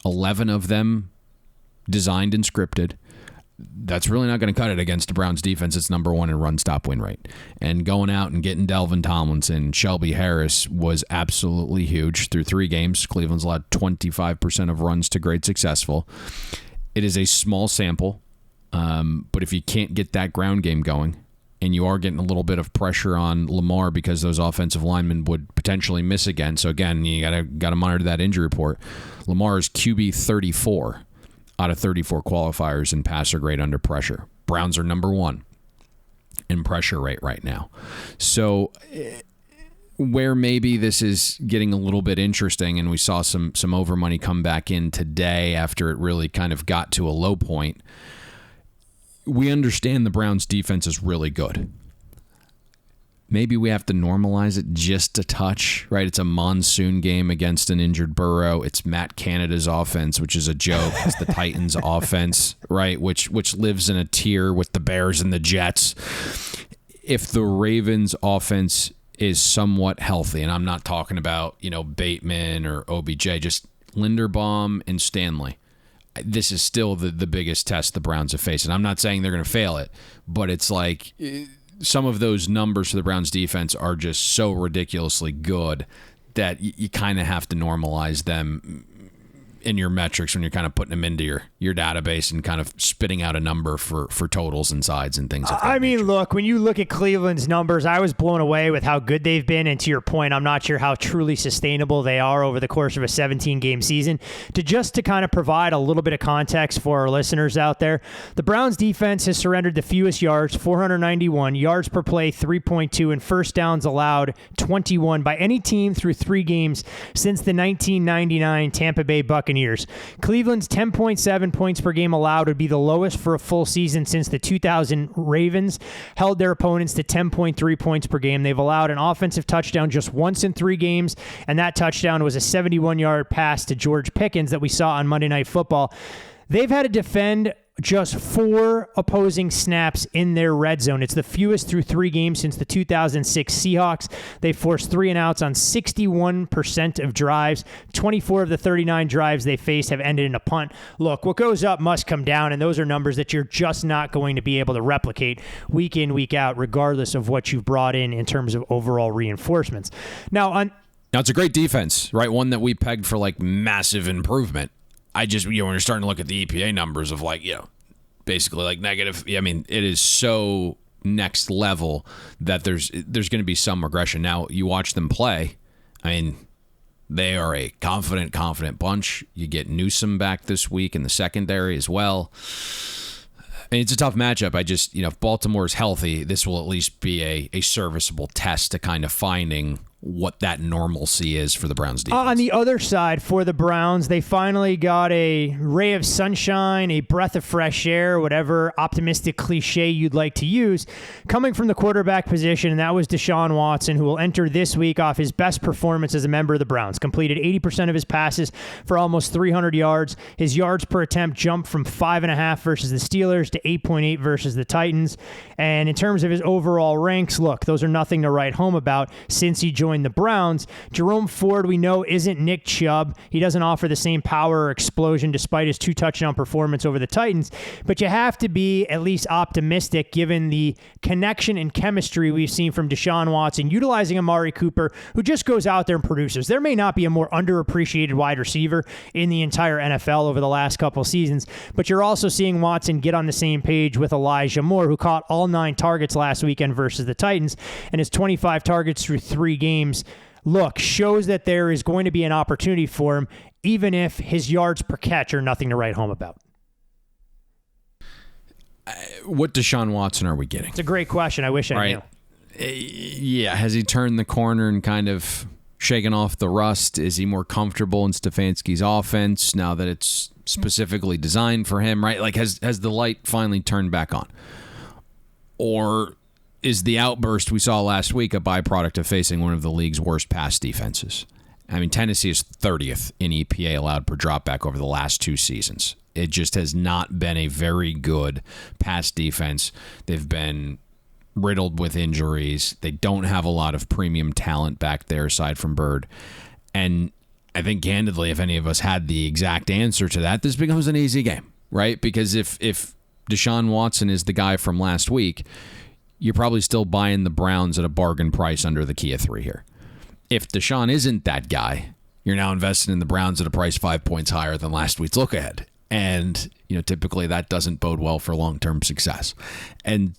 H: 11 of them designed and scripted. That's really not going to cut it against the Browns defense. It's number 1 in run stop win rate. And going out and getting Delvin Tomlinson, Shelby Harris was absolutely huge. Through 3 games, Cleveland's allowed 25% of runs to grade successful. It is a small sample, but if you can't get that ground game going, and you are getting a little bit of pressure on Lamar because those offensive linemen would potentially miss again. So again, you got to monitor that injury report. Lamar is QB 34 out of 34 qualifiers in passer grade under pressure. Browns are number 1 in pressure rate right now. So where maybe this is getting a little bit interesting, and we saw some over money come back in today after it really kind of got to a low point, we understand the Browns defense is really good. Maybe we have to normalize it just a touch, right? It's a monsoon game against an injured Burrow. It's Matt Canada's offense, which is a joke. It's the Titans' offense, right? Which lives in a tier with the Bears and the Jets. If the Ravens' offense is somewhat healthy, and I'm not talking about, Bateman or OBJ, just Linderbaum and Stanley. This is still the biggest test the Browns have faced. And I'm not saying they're going to fail it, but it's like some of those numbers for the Browns defense are just so ridiculously good that you kind of have to normalize them in your metrics when you're kind of putting them into your database and kind of spitting out a number for totals and sides and things like that.
G: I mean, look, when you look at Cleveland's numbers, I was blown away with how good they've been. And to your point, I'm not sure how truly sustainable they are over the course of a 17-game season. To kind of provide a little bit of context for our listeners out there, the Browns defense has surrendered the fewest yards, 491, yards per play, 3.2, and first downs allowed, 21 by any team through 3 games since the 1999 Tampa Bay Buccaneers. Cleveland's 10.7 points per game allowed would be the lowest for a full season since the 2000 Ravens held their opponents to 10.3 points per game. They've allowed an offensive touchdown just once in 3 games, and that touchdown was a 71-yard pass to George Pickens that we saw on Monday Night Football. They've had to defend just 4 opposing snaps in their red zone. It's the fewest through 3 games since the 2006 Seahawks. They forced 3 and outs on 61% of drives. 24 of the 39 drives they faced have ended in a punt. Look, what goes up must come down, and those are numbers that you're just not going to be able to replicate week in, week out, regardless of what you've brought in terms of overall reinforcements. Now,
H: it's a great defense, right? One that we pegged for like massive improvement. I just, when you're starting to look at the EPA numbers of like, basically like negative, it is so next level that there's going to be some regression. Now, you watch them play, they are a confident bunch. You get Newsome back this week in the secondary as well. It's a tough matchup. If Baltimore's healthy, this will at least be a serviceable test to kind of finding what that normalcy is for the Browns defense.
G: On the other side, for the Browns, they finally got a ray of sunshine, a breath of fresh air, whatever optimistic cliche you'd like to use, coming from the quarterback position, and that was Deshaun Watson, who will enter this week off his best performance as a member of the Browns. Completed 80% of his passes for almost 300 yards. His yards per attempt jumped from 5.5 versus the Steelers to 8.8 versus the Titans. And in terms of his overall ranks, look, those are nothing to write home about since he joined the Browns. Jerome Ford, we know, isn't Nick Chubb. He doesn't offer the same power or explosion despite his 2 touchdown performance over the Titans, but you have to be at least optimistic given the connection and chemistry we've seen from Deshaun Watson utilizing Amari Cooper, who just goes out there and produces. There may not be a more underappreciated wide receiver in the entire NFL over the last couple seasons, but you're also seeing Watson get on the same page with Elijah Moore, who caught all 9 targets last weekend versus the Titans, and his 25 targets through 3 games, look, shows that there is going to be an opportunity for him, even if his yards per catch are nothing to write home about.
H: What Deshaun Watson are we getting?
G: It's a great question. I wish I knew.
H: Yeah, has he turned the corner and kind of shaken off the rust? Is he more comfortable in Stefanski's offense now that it's specifically designed for him, right? Like, has the light finally turned back on? Or is the outburst we saw last week a byproduct of facing one of the league's worst pass defenses? Tennessee is 30th in EPA allowed per dropback over the last 2 seasons. It just has not been a very good pass defense. They've been riddled with injuries. They don't have a lot of premium talent back there aside from Bird. And I think, candidly, if any of us had the exact answer to that, this becomes an easy game, right? Because if Deshaun Watson is the guy from last week, you're probably still buying the Browns at a bargain price under the key of 3 here. If Deshaun isn't that guy, you're now invested in the Browns at a price 5 points higher than last week's look ahead. And, typically that doesn't bode well for long-term success. And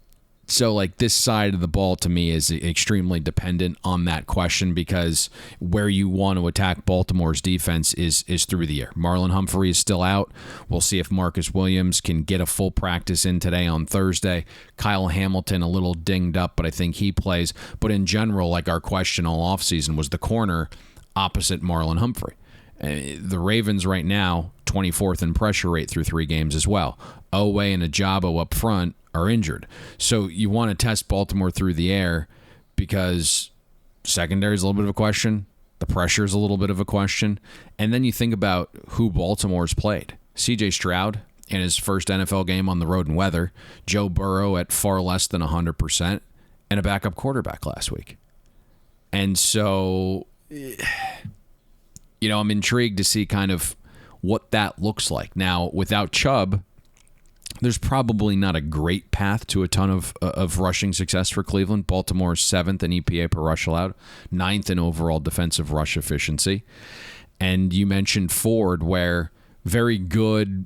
H: so, this side of the ball to me is extremely dependent on that question, because where you want to attack Baltimore's defense is through the air. Marlon Humphrey is still out. We'll see if Marcus Williams can get a full practice in today on Thursday. Kyle Hamilton a little dinged up, but I think he plays. But in general, our question all offseason was the corner opposite Marlon Humphrey. The Ravens right now, 24th in pressure rate through 3 games as well. Owe and Ajabo up front are injured. So you want to test Baltimore through the air because secondary is a little bit of a question. The pressure is a little bit of a question. And then you think about who Baltimore's played. C.J. Stroud in his first NFL game on the road in weather. Joe Burrow at far less than 100%. And a backup quarterback last week. And so, I'm intrigued to see kind of what that looks like. Now, without Chubb, there's probably not a great path to a ton of rushing success for Cleveland. Baltimore's 7th in EPA per rush allowed, 9th in overall defensive rush efficiency. And you mentioned Ford, where very good,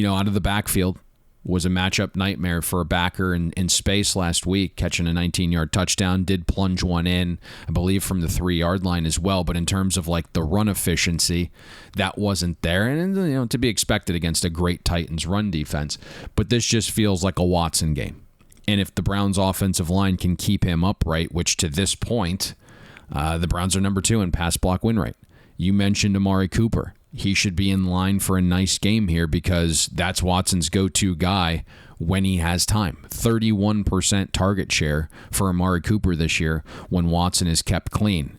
H: out of the backfield, was a matchup nightmare for a backer in space last week, catching a 19-yard touchdown, did plunge one in, I believe, from the 3-yard line as well. But in terms of like the run efficiency, that wasn't there. And, to be expected against a great Titans run defense. But this just feels like a Watson game. And if the Browns offensive line can keep him upright, which to this point, the Browns are number 2 in pass block win rate. You mentioned Amari Cooper. He should be in line for a nice game here because that's Watson's go-to guy when he has time. 31% target share for Amari Cooper this year when Watson is kept clean.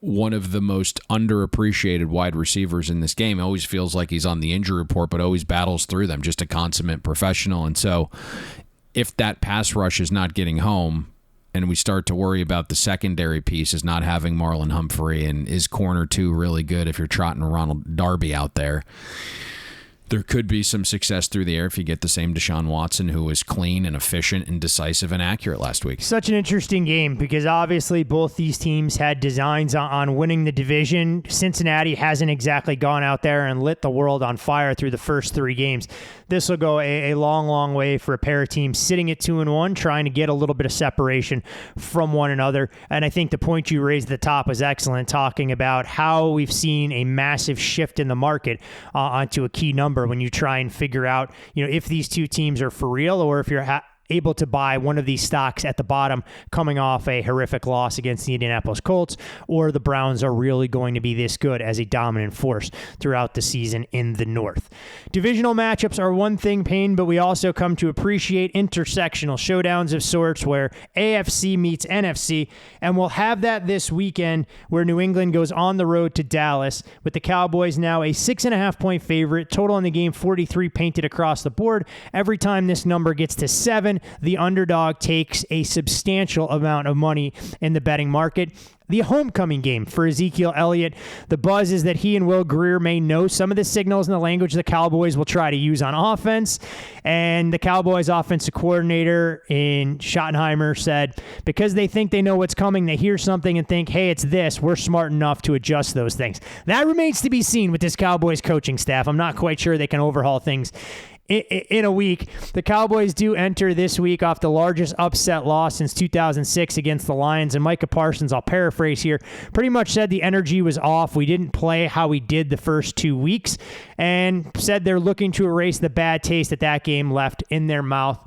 H: One of the most underappreciated wide receivers in this game. Always feels like he's on the injury report, but always battles through them. Just a consummate professional. And so if that pass rush is not getting home, and we start to worry about the secondary piece is not having Marlon Humphrey, and is corner 2 really good if you're trotting Ronald Darby out there. There could be some success through the air if you get the same Deshaun Watson, who was clean and efficient and decisive and accurate last week.
G: Such an interesting game because obviously both these teams had designs on winning the division. Cincinnati hasn't exactly gone out there and lit the world on fire through the first 3 games. This will go a long, long way for a pair of teams sitting at 2-1, trying to get a little bit of separation from one another. And I think the point you raised at the top was excellent, talking about how we've seen a massive shift in the market onto a key number when you try and figure out, if these two teams are for real or if you're able to buy one of these stocks at the bottom coming off a horrific loss against the Indianapolis Colts, or the Browns are really going to be this good as a dominant force throughout the season in the North. Divisional matchups are one thing, Payne, but we also come to appreciate intersectional showdowns of sorts where AFC meets NFC, and we'll have that this weekend where New England goes on the road to Dallas with the Cowboys now a 6.5-point favorite, total in the game 43 painted across the board. Every time this number gets to 7, the underdog takes a substantial amount of money in the betting market. The homecoming game for Ezekiel Elliott. The buzz is that he and Will Grier may know some of the signals in the language the Cowboys will try to use on offense. And the Cowboys offensive coordinator in Schottenheimer said, because they think they know what's coming, they hear something and think, hey, it's this. We're smart enough to adjust those things. That remains to be seen with this Cowboys coaching staff. I'm not quite sure they can overhaul things in a week. The Cowboys do enter this week off the largest upset loss since 2006 against the Lions, and Micah Parsons, I'll paraphrase here, pretty much said the energy was off. We didn't play how we did the first 2 weeks, and said they're looking to erase the bad taste that game left in their mouth.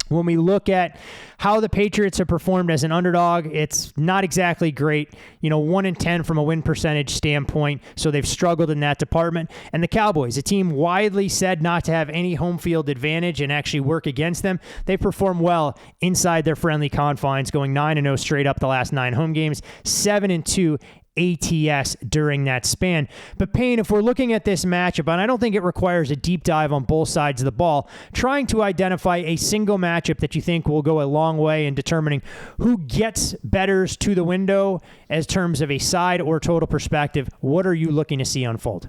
G: When we look at how the Patriots have performed as an underdog, it's not exactly great. 1-10 from a win percentage standpoint, so they've struggled in that department. And the Cowboys, a team widely said not to have any home field advantage and actually work against them, they perform well inside their friendly confines, going 9-0 straight up the last 9 home games, 7-2 ATS during that span. But Payne, if we're looking at this matchup, and I don't think it requires a deep dive on both sides of the ball, trying to identify a single matchup that you think will go a long way in determining who gets bettors to the window as terms of a side or total perspective, what are you looking to see unfold?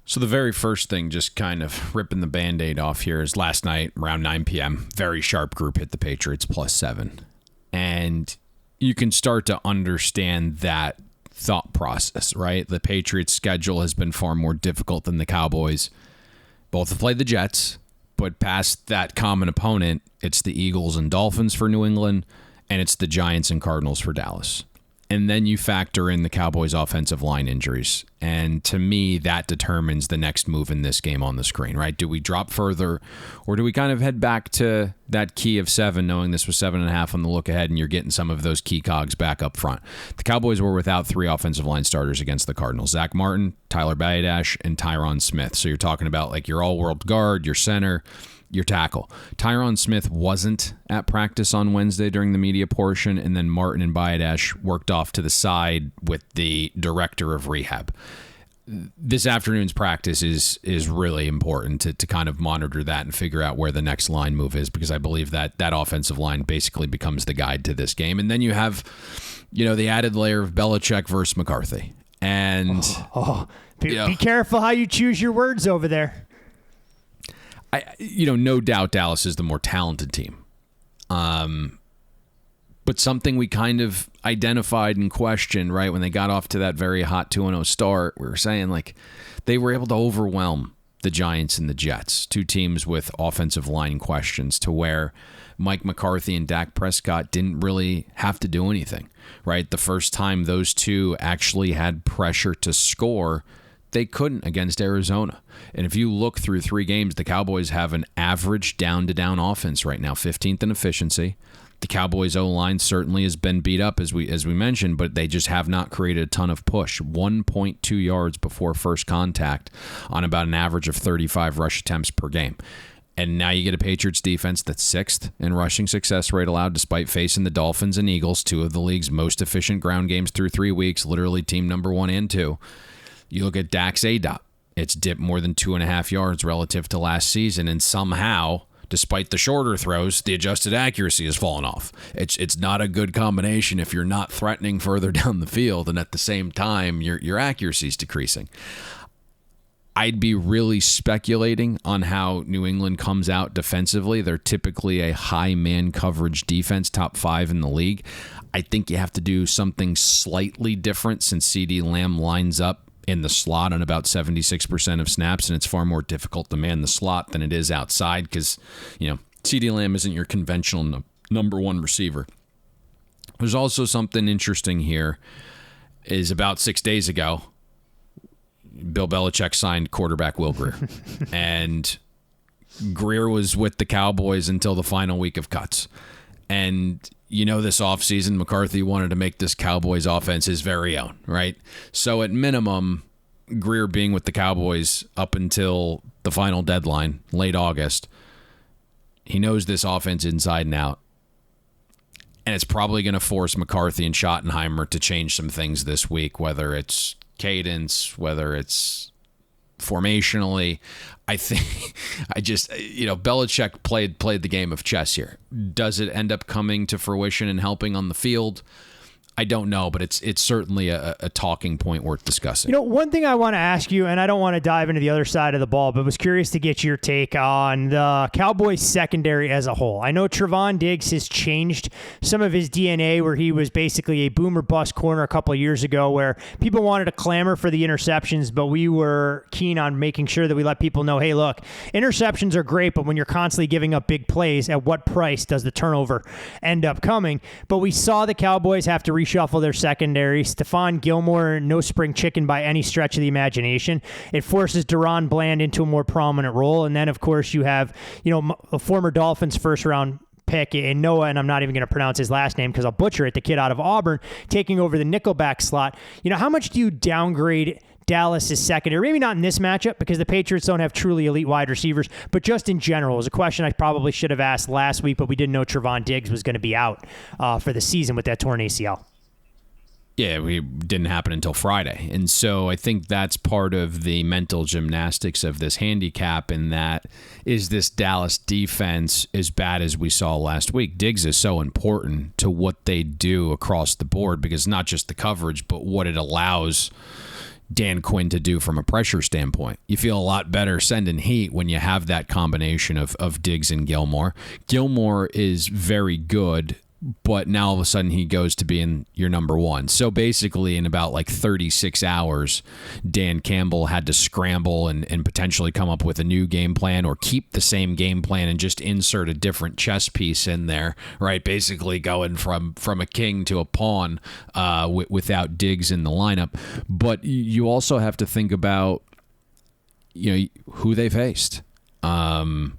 H: So the very first thing, just kind of ripping the Band-Aid off here, is last night around 9 p.m., very sharp group hit the Patriots +7. And you can start to understand that thought process, right? The Patriots' schedule has been far more difficult than the Cowboys. Both have played the Jets, but past that common opponent, it's the Eagles and Dolphins for New England, and it's the Giants and Cardinals for Dallas. And then you factor in the Cowboys' offensive line injuries. And to me, that determines the next move in this game on the screen, right? Do we drop further, or do we kind of head back to that key of 7, knowing this was 7.5 on the look ahead, and you're getting some of those key cogs back up front? The Cowboys were without 3 offensive line starters against the Cardinals: Zach Martin, Tyler Badash, and Tyron Smith. So you're talking about like your all-world guard, your center, your tackle. Tyron Smith wasn't at practice on Wednesday during the media portion, and then Martin and Badash worked off to the side with the director of rehab. This afternoon's practice is really important to kind of monitor that and figure out where the next line move is, because I believe that offensive line basically becomes the guide to this game. And then you have, the added layer of Belichick versus McCarthy. And
G: be careful how you choose your words over there.
H: No doubt Dallas is the more talented team. But something we kind of identified and questioned, right, when they got off to that very hot 2-0 start, we were saying, like, they were able to overwhelm the Giants and the Jets, two teams with offensive line questions, to where Mike McCarthy and Dak Prescott didn't really have to do anything, right? The first time those two actually had pressure to score, they couldn't against Arizona. And if you look through 3 games, the Cowboys have an average down-to-down offense right now, 15th in efficiency. The Cowboys' O-line certainly has been beat up, as we mentioned, but they just have not created a ton of push. 1.2 yards before first contact on about an average of 35 rush attempts per game. And now you get a Patriots defense that's 6th in rushing success rate allowed, despite facing the Dolphins and Eagles, 2 of the league's most efficient ground games through 3 weeks, literally team number 1 and 2. You look at Dak's ADOT. It's dipped more than 2.5 yards relative to last season, and somehow, despite the shorter throws, the adjusted accuracy has fallen off. It's not a good combination if you're not threatening further down the field, and at the same time, your accuracy is decreasing. I'd be really speculating on how New England comes out defensively. They're typically a high man coverage defense, top 5 in the league. I think you have to do something slightly different since CeeDee Lamb lines up in the slot on about 76% of snaps, and it's far more difficult to man the slot than it is outside because, CeeDee Lamb isn't your conventional number 1 receiver. There's also something interesting here is about 6 days ago, Bill Belichick signed quarterback Will Grier. And Grier was with the Cowboys until the final week of cuts. And this offseason, McCarthy wanted to make this Cowboys offense his very own, right? So at minimum, Grier being with the Cowboys up until the final deadline, late August, he knows this offense inside and out. And it's probably going to force McCarthy and Schottenheimer to change some things this week, whether it's cadence, whether it's formationally. I think Belichick played the game of chess here. Does it end up coming to fruition and helping on the field? I don't know, but it's certainly a talking point worth discussing.
G: One thing I want to ask you, and I don't want to dive into the other side of the ball, but was curious to get your take on the Cowboys secondary as a whole. I know Trevon Diggs has changed some of his DNA, where he was basically a boom or bust corner a couple of years ago, where people wanted to clamor for the interceptions, but we were keen on making sure that we let people know, hey, look, interceptions are great, but when you're constantly giving up big plays, at what price does the turnover end up coming? But we saw the Cowboys have to reshuffle their secondary. Stephon Gilmore, no spring chicken by any stretch of the imagination. It forces Deron Bland into a more prominent role. And then, of course, you have, a former Dolphins first-round pick in Noah, and I'm not even going to pronounce his last name because I'll butcher it, the kid out of Auburn, taking over the nickelback slot. How much do you downgrade Dallas' secondary? Maybe not in this matchup because the Patriots don't have truly elite wide receivers, but just in general. It was a question I probably should have asked last week, but we didn't know Trevon Diggs was going to be out for the season with that torn ACL.
H: Yeah, it didn't happen until Friday. And so I think that's part of the mental gymnastics of this handicap, in that is this Dallas defense as bad as we saw last week? Diggs is so important to what they do across the board, because not just the coverage, but what it allows Dan Quinn to do from a pressure standpoint. You feel a lot better sending heat when you have that combination of Diggs and Gilmore. Gilmore is very good, but now all of a sudden he goes to being your number 1. So basically in about 36 hours, Dan Campbell had to scramble and potentially come up with a new game plan, or keep the same game plan and just insert a different chess piece in there, right? Basically going from a king to a pawn without Diggs in the lineup. But you also have to think about who they faced. To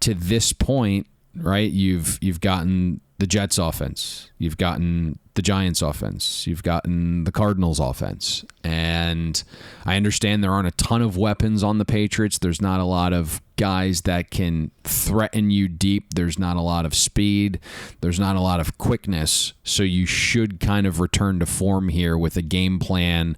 H: this point, right, you've gotten the Jets offense, you've gotten the Giants offense, you've gotten the Cardinals offense. And I understand there aren't a ton of weapons on the Patriots. There's not a lot of guys that can threaten you deep. There's not a lot of speed. There's not a lot of quickness. So you should kind of return to form here with a game plan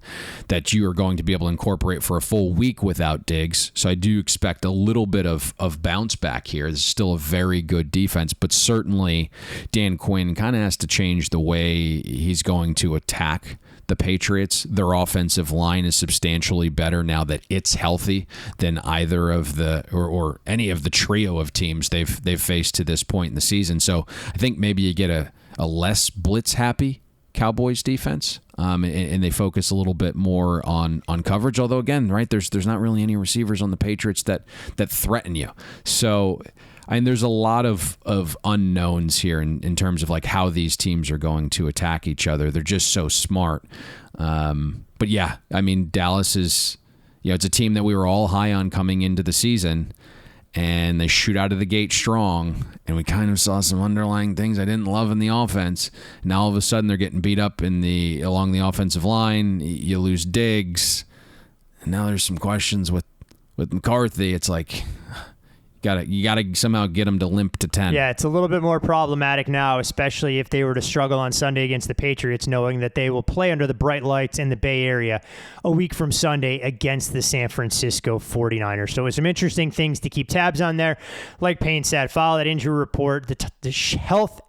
H: that you are going to be able to incorporate for a full week without Diggs. So I do expect a little bit of bounce back here. This is still a very good defense, but certainly Dan Quinn kind of has to change the way he's going to attack the Patriots. Their offensive line is substantially better now that it's healthy than either of the or any of the trio of teams they've faced to this point in the season. So I think maybe you get a less blitz happy Cowboys defense, and they focus a little bit more on coverage. Although again, right, there's not really any receivers on the Patriots that threaten you. So, there's a lot of unknowns here in terms of like how these teams are going to attack each other. They're just so smart. But yeah, Dallas is, it's a team that we were all high on coming into the season. And they shoot out of the gate strong, and we kind of saw some underlying things I didn't love in the offense. Now all of a sudden they're getting beat up along the offensive line. You lose Diggs, and now there's some questions with McCarthy. It's like you gotta somehow get them to limp to 10.
G: Yeah, it's a little bit more problematic now, especially if they were to struggle on Sunday against the Patriots, knowing that they will play under the bright lights in the Bay Area a week from Sunday against the San Francisco 49ers. So some interesting things to keep tabs on there. Like Payne said, follow that injury report. The health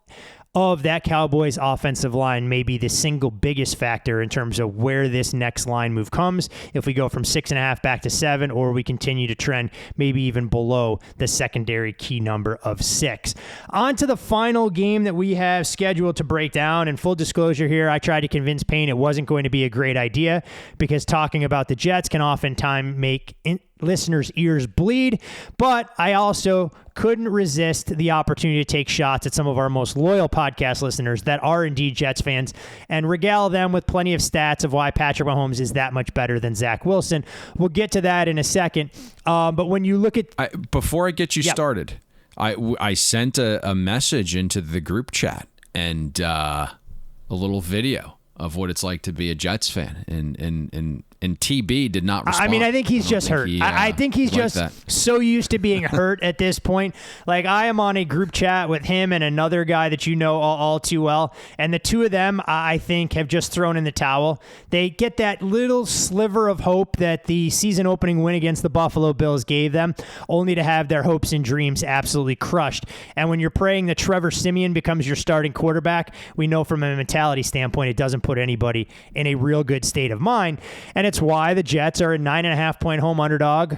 G: of that Cowboys offensive line may be the single biggest factor in terms of where this next line move comes. If we go from 6.5 back to 7, or we continue to trend maybe even below the secondary key number of 6. On to the final game that we have scheduled to break down. And full disclosure here, I tried to convince Payne it wasn't going to be a great idea because talking about the Jets can oftentimes make listeners' ears bleed, but I also couldn't resist the opportunity to take shots at some of our most loyal podcast listeners that are indeed Jets fans and regale them with plenty of stats of why Patrick Mahomes is that much better than Zach Wilson. We'll get to that in a second. But when you look at...
H: Before I get you started, I sent a message into the group chat and a little video of what it's like to be a Jets fan, and TB did not respond.
G: I think he's just hurt. I think he's just so used to being hurt at this point. Like, I am on a group chat with him and another guy that you know all too well, and the two of them, I think, have just thrown in the towel. They get that little sliver of hope that the season opening win against the Buffalo Bills gave them, only to have their hopes and dreams absolutely crushed. And when you're praying that Trevor Siemian becomes your starting quarterback, we know from a mentality standpoint it doesn't put anybody in a real good state of mind. And it's why the Jets are a 9.5-point home underdog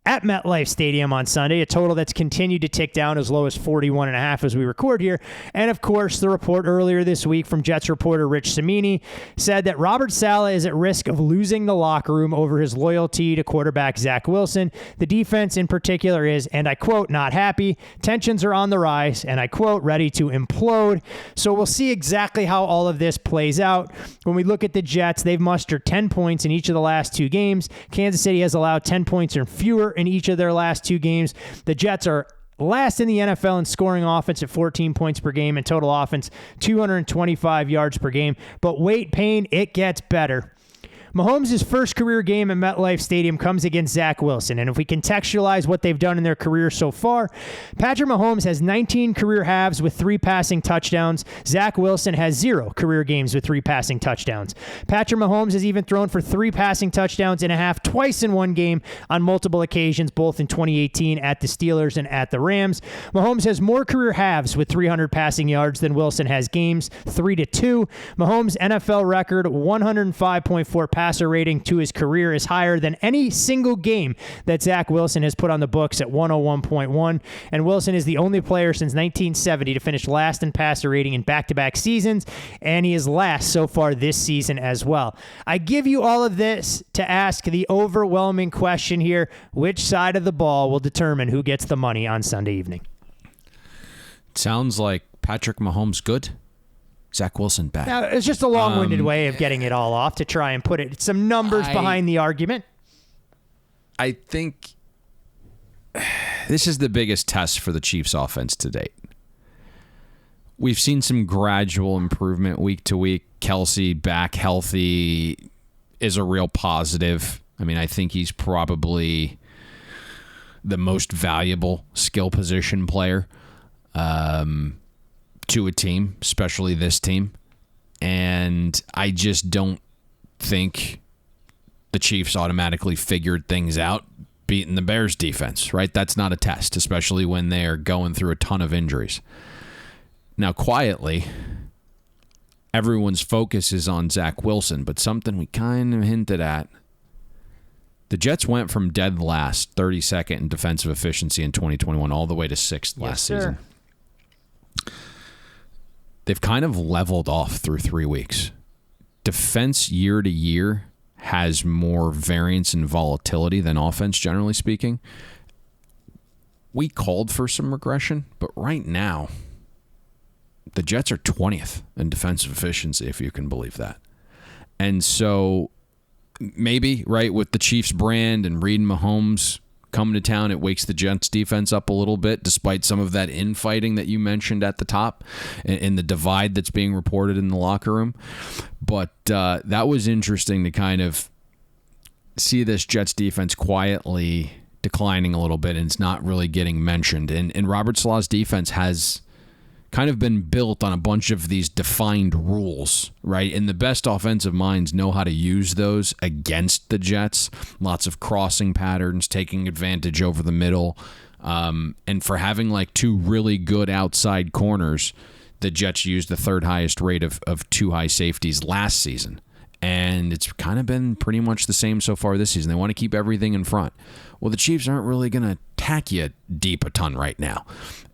G: at MetLife Stadium on Sunday, a total that's continued to tick down as low as 41.5 as we record here. And of course, the report earlier this week from Jets reporter Rich Cimini said that Robert Saleh is at risk of losing the locker room over his loyalty to quarterback Zach Wilson. The defense in particular is, and I quote, not happy. Tensions are on the rise, and I quote, ready to implode. So we'll see exactly how all of this plays out. When we look at the Jets, they've mustered 10 points in each of the last 2 games. Kansas City has allowed 10 points or fewer in each of their last 2 games. The Jets are last in the NFL in scoring offense at 14 points per game and total offense 225 yards per game. But wait, Payne, it gets better. Mahomes' first career game at MetLife Stadium comes against Zach Wilson. And if we contextualize what they've done in their career so far, Patrick Mahomes has 19 career halves with 3 passing touchdowns. Zach Wilson has 0 career games with 3 passing touchdowns. Patrick Mahomes has even thrown for 3 passing touchdowns and a half twice in one game on multiple occasions, both in 2018 at the Steelers and at the Rams. Mahomes has more career halves with 300 passing yards than Wilson has games, 3-2. Mahomes' NFL record, 105.4 passer rating to his career, is higher than any single game that Zach Wilson has put on the books at 101.1. And Wilson is the only player since 1970 to finish last in passer rating in back-to-back seasons, and he is last so far this season as well. I give you all of this to ask the overwhelming question here: which side of the ball will determine who gets the money on Sunday evening?
H: Sounds like Patrick Mahomes good, Zach Wilson bad.
G: Now, it's just a long-winded way of getting it all off to try and put some numbers behind the argument.
H: I think this is the biggest test for the Chiefs offense to date. We've seen some gradual improvement week to week. Kelsey back healthy is a real positive. I think he's probably the most valuable skill position player to a team, especially this team. And I just don't think the Chiefs automatically figured things out beating the Bears defense, right? That's not a test, especially when they're going through a ton of injuries. Now, quietly, everyone's focus is on Zach Wilson, but something we kind of hinted at. The Jets went from dead last, 32nd in defensive efficiency in 2021, all the way to 6th last season. they've kind of leveled off through 3 weeks. Defense year to year has more variance and volatility than offense, generally speaking. We called for some regression, but right now, the Jets are 20th in defensive efficiency, if you can believe that. And so maybe, right, with the Chiefs brand and Reed and Mahomes coming to town, it wakes the Jets defense up a little bit, despite some of that infighting that you mentioned at the top and the divide that's being reported in the locker room. But that was interesting to kind of see this Jets defense quietly declining a little bit, and it's not really getting mentioned. And Robert Saleh's defense has kind of been built on a bunch of these defined rules, right? And the best offensive minds know how to use those against the Jets. Lots of crossing patterns, taking advantage over the middle. And for having like two really good outside corners, the Jets used the third highest rate of two high safeties last season. And it's kind of been pretty much the same so far this season. They want to keep everything in front. Well, the Chiefs aren't really going to attack you deep a ton right now.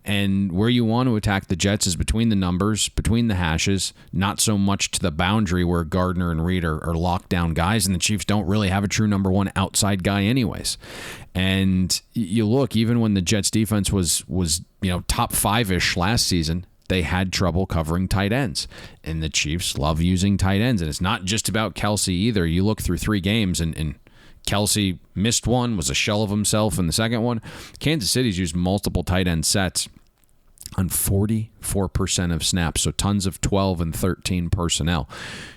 H: And where you want to attack the Jets is between the numbers, between the hashes, not so much to the boundary where Gardner and Reed are lockdown guys, and the Chiefs don't really have a true number one outside guy anyways. And you look, even when the Jets defense was top 5-ish last season, they had trouble covering tight ends. And the Chiefs love using tight ends. And it's not just about Kelsey either. You look through 3 games and Kelsey missed one, was a shell of himself in the second one. Kansas City's used multiple tight end sets on 44% of snaps, so tons of 12 and 13 personnel.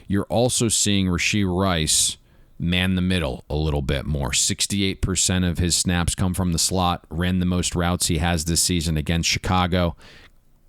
H: You're also seeing Rashee Rice man the middle a little bit more. 68% of his snaps come from the slot, ran the most routes he has this season against Chicago.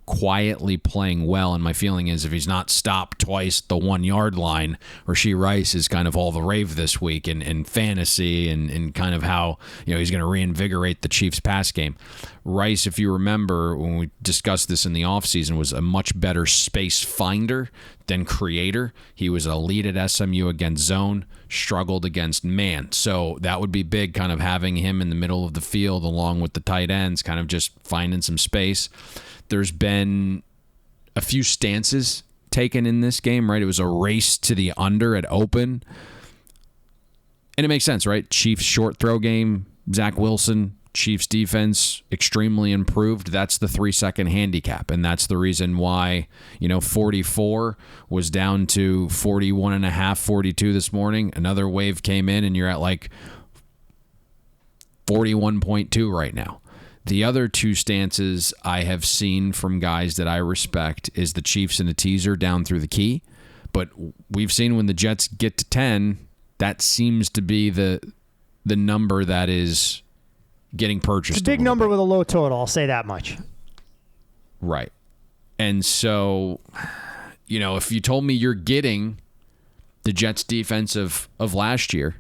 H: Quietly playing well, and my feeling is if he's not stopped twice at the 1 yard line, Rashee Rice is kind of all the rave this week in fantasy and kind of how he's going to reinvigorate the Chiefs pass game. Rice, if you remember when we discussed this in the offseason, was a much better space finder than creator. He was elite at SMU against zone, struggled against man. So that would be big, kind of having him in the middle of the field along with the tight ends, kind of just finding some space. There's been a few stances taken in this game, right? It was a race to the under at open. And it makes sense, right? Chiefs short throw game, Zach Wilson, Chiefs defense extremely improved. That's the 3-second handicap. And that's the reason why, 44 was down to 41.5, 42 this morning. Another wave came in and you're at like 41.2 right now. The other 2 stances I have seen from guys that I respect is the Chiefs in a teaser down through the key. But we've seen when the Jets get to 10, that seems to be the number that is getting purchased.
G: It's a big number with a low total, I'll say that much.
H: Right. And so, if you told me you're getting the Jets defense of last year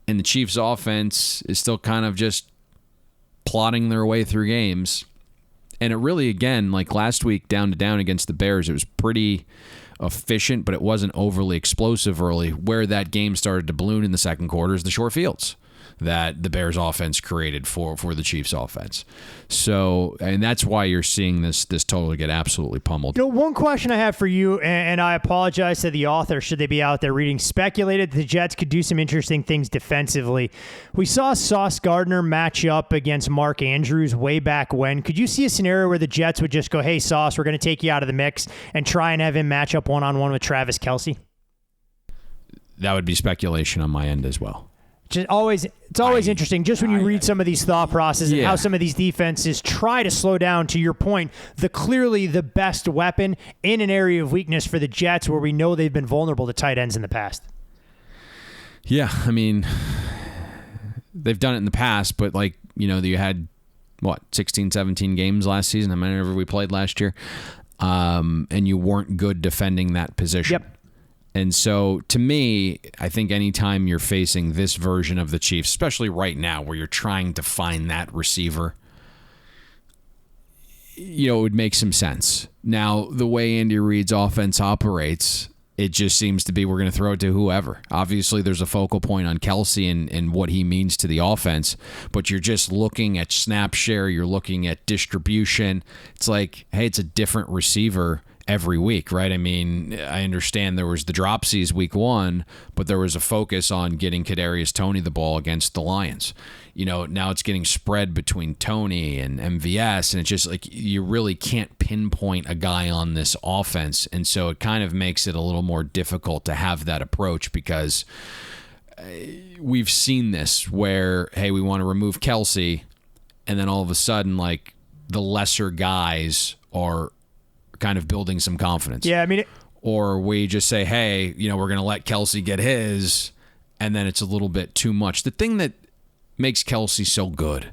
H: and the Chiefs offense is still kind of just plodding their way through games. And it really, again, like last week down against the Bears, it was pretty efficient, but it wasn't overly explosive early. Where that game started to balloon in the second quarter is the short fields that the Bears offense created for the Chiefs offense. So, and that's why you're seeing this total get absolutely pummeled.
G: One question I have for you, and I apologize to the author, should they be out there reading, speculated the Jets could do some interesting things defensively. We saw Sauce Gardner match up against Mark Andrews way back when. Could you see a scenario where the Jets would just go, hey, Sauce, we're going to take you out of the mix and try and have him match up one-on-one with Travis Kelce?
H: That would be speculation on my end as well.
G: It's always interesting just when you read some of these thought processes and how some of these defenses try to slow down, to your point, clearly the best weapon in an area of weakness for the Jets where we know they've been vulnerable to tight ends in the past.
H: Yeah, I mean, they've done it in the past, but you had, 16, 17 games last season, how many ever we played last year, and you weren't good defending that position.
G: Yep.
H: And so, to me, I think anytime you're facing this version of the Chiefs, especially right now where you're trying to find that receiver, it would make some sense. Now, the way Andy Reid's offense operates, It just seems to be we're going to throw it to whoever. Obviously, there's a focal point on Kelsey and what he means to the offense, but you're just looking at snap share. You're looking at distribution. It's like, hey, it's a different receiver every week, right? I mean, I understand there was the dropsies week 1, but there was a focus on getting Kadarius Toney the ball against the Lions. Now it's getting spread between Toney and MVS, and it's just like you really can't pinpoint a guy on this offense, and so it kind of makes it a little more difficult to have that approach because we've seen this where, hey, we want to remove Kelsey, and then all of a sudden, like, the lesser guys are kind of building some confidence.
G: Yeah, I mean...
H: Or we just say, hey, we're going to let Kelsey get his, and then it's a little bit too much. The thing that makes Kelsey so good,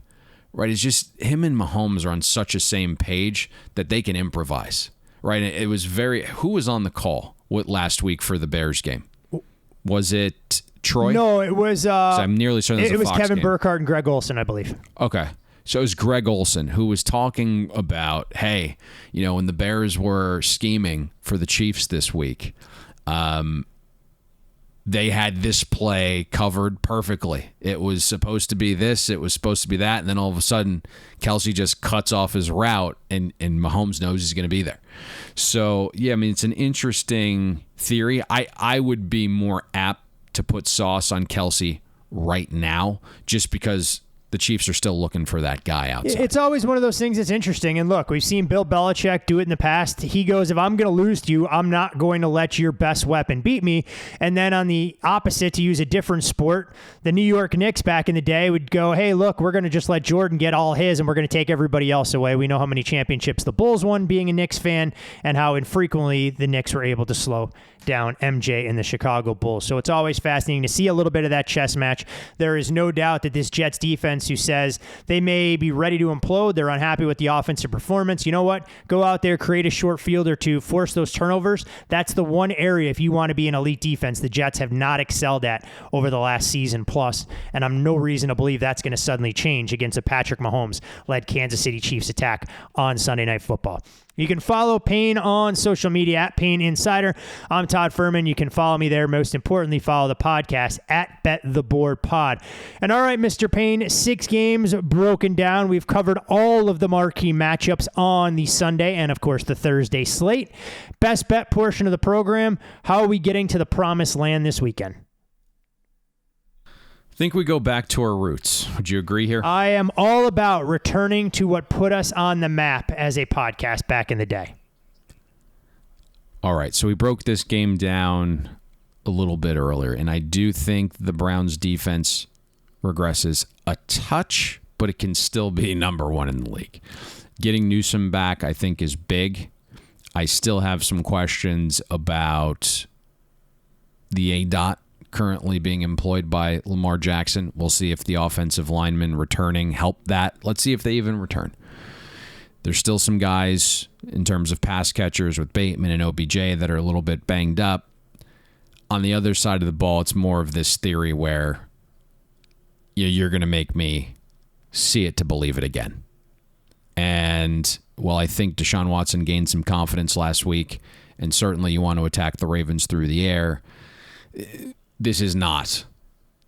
H: right, is just him and Mahomes are on such a same page that they can improvise, right? It was who was on the call last week for the Bears game? Was it Troy?
G: No, it was...
H: I'm nearly certain
G: it was
H: Fox
G: Kevin
H: game.
G: Burkhardt and Greg Olson, I believe.
H: Okay. So it was Greg Olson who was talking about, hey, when the Bears were scheming for the Chiefs this week, they had this play covered perfectly. It was supposed to be this, it was supposed to be that, and then all of a sudden, Kelsey just cuts off his route, and Mahomes knows he's going to be there. So, yeah, I mean, it's an interesting theory. I would be more apt to put sauce on Kelsey right now, just because the Chiefs are still looking for that guy outside.
G: It's always one of those things that's interesting. And look, we've seen Bill Belichick do it in the past. He goes, if I'm going to lose to you, I'm not going to let your best weapon beat me. And then on the opposite, to use a different sport, the New York Knicks back in the day would go, hey, look, we're going to just let Jordan get all his and we're going to take everybody else away. We know how many championships the Bulls won being a Knicks fan and how infrequently the Knicks were able to slow down MJ and the Chicago Bulls. So it's always fascinating to see a little bit of that chess match. There is no doubt that this Jets defense, who says they may be ready to implode, they're unhappy with the offensive performance. You know what? Go out there, create a short field or two, force those turnovers. That's the one area, if you want to be an elite defense, the Jets have not excelled at over the last season plus, and I'm no reason to believe that's going to suddenly change against a Patrick Mahomes-led Kansas City Chiefs attack on Sunday Night Football. You can follow Payne on social media at Payne Insider. I'm Todd Fuhrman. You can follow me there. Most importantly, follow the podcast at Bet the Board Pod. And all right, Mr. Payne, 6 games broken down. We've covered all of the marquee matchups on the Sunday and, of course, the Thursday slate. Best bet portion of the program. How are we getting to the promised land this weekend?
H: I think we go back to our roots. Would you agree here?
G: I am all about returning to what put us on the map as a podcast back in the day.
H: All right, so we broke this game down a little bit earlier, and I do think the Browns' defense regresses a touch, but it can still be number 1 in the league. Getting Newsome back, I think, is big. I still have some questions about the A-dot currently being employed by Lamar Jackson. We'll see if the offensive linemen returning help that. Let's see if they even return. There's still some guys in terms of pass catchers with Bateman and OBJ that are a little bit banged up. On the other side of the ball, it's more of this theory where you're going to make me see it to believe it again. And while I think Deshaun Watson gained some confidence last week, and certainly you want to attack the Ravens through the air, this is not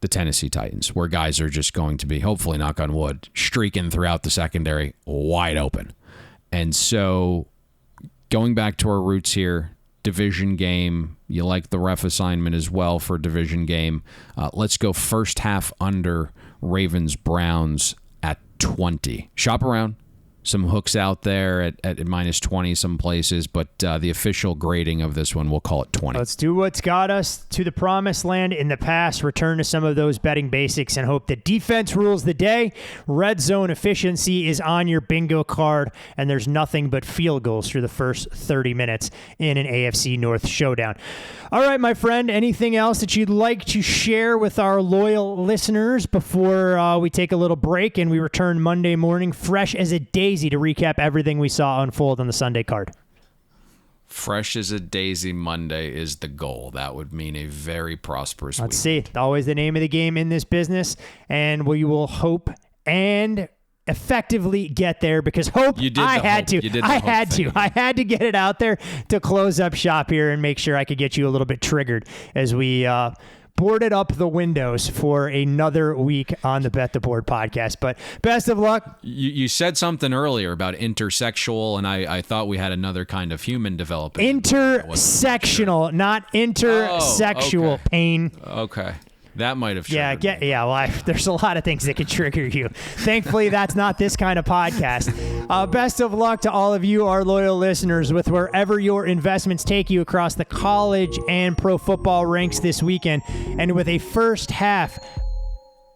H: the Tennessee Titans, where guys are just going to be, hopefully, knock on wood, streaking throughout the secondary wide open. And so going back to our roots here, division game, you like the ref assignment as well for a division game. Let's go first half under Ravens-Browns at 20. Shop around. Some hooks out there at minus 20 some places, but the official grading of this one, we'll call it 20.
G: Let's do what's got us to the promised land in the past, return to some of those betting basics, and hope that defense rules the day. Red zone efficiency is on your bingo card, and there's nothing but field goals through the first 30 minutes in an AFC North showdown. All right, my friend, anything else that you'd like to share with our loyal listeners before we take a little break and we return Monday morning fresh as a daisy to recap everything we saw unfold on the Sunday card?
H: Fresh as a daisy Monday is the goal. That would mean a very prosperous week.
G: Let's see. Always the name of the game in this business, and we will hope and effectively get there because hope
H: You did
G: I
H: the
G: had
H: hope.
G: to.
H: You did the
G: I
H: hope
G: had
H: thing.
G: to. I had to get it out there to close up shop here and make sure I could get you a little bit triggered as we boarded up the windows for another week on the Bet the Board podcast. But best of luck.
H: You said something earlier about intersexual, and I thought we had another kind of human developing.
G: Intersectional, not intersexual
H: okay.
G: pain.
H: Okay. That might have triggered me.
G: Well, there's a lot of things that could trigger you. Thankfully, that's not this kind of podcast. Best of luck to all of you, our loyal listeners, with wherever your investments take you across the college and pro football ranks this weekend. And with a first half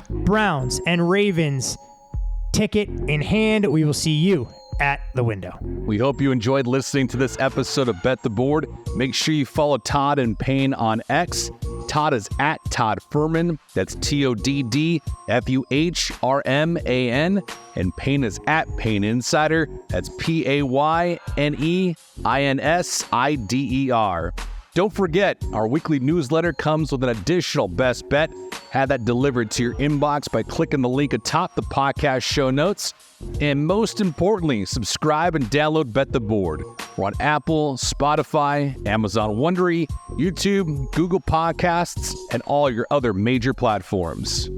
G: Browns and Ravens ticket in hand, we will see you at the window.
I: We hope you enjoyed listening to this episode of Bet the Board. Make sure you follow Todd and Payne on X. Todd is at Todd Fuhrman. That's TODDFUHRMAN. And Payne is at Payne Insider. That's PAYNEINSIDER. Don't forget, our weekly newsletter comes with an additional best bet. Have that delivered to your inbox by clicking the link atop the podcast show notes. And most importantly, subscribe and download Bet the Board. We're on Apple, Spotify, Amazon Wondery, YouTube, Google Podcasts, and all your other major platforms.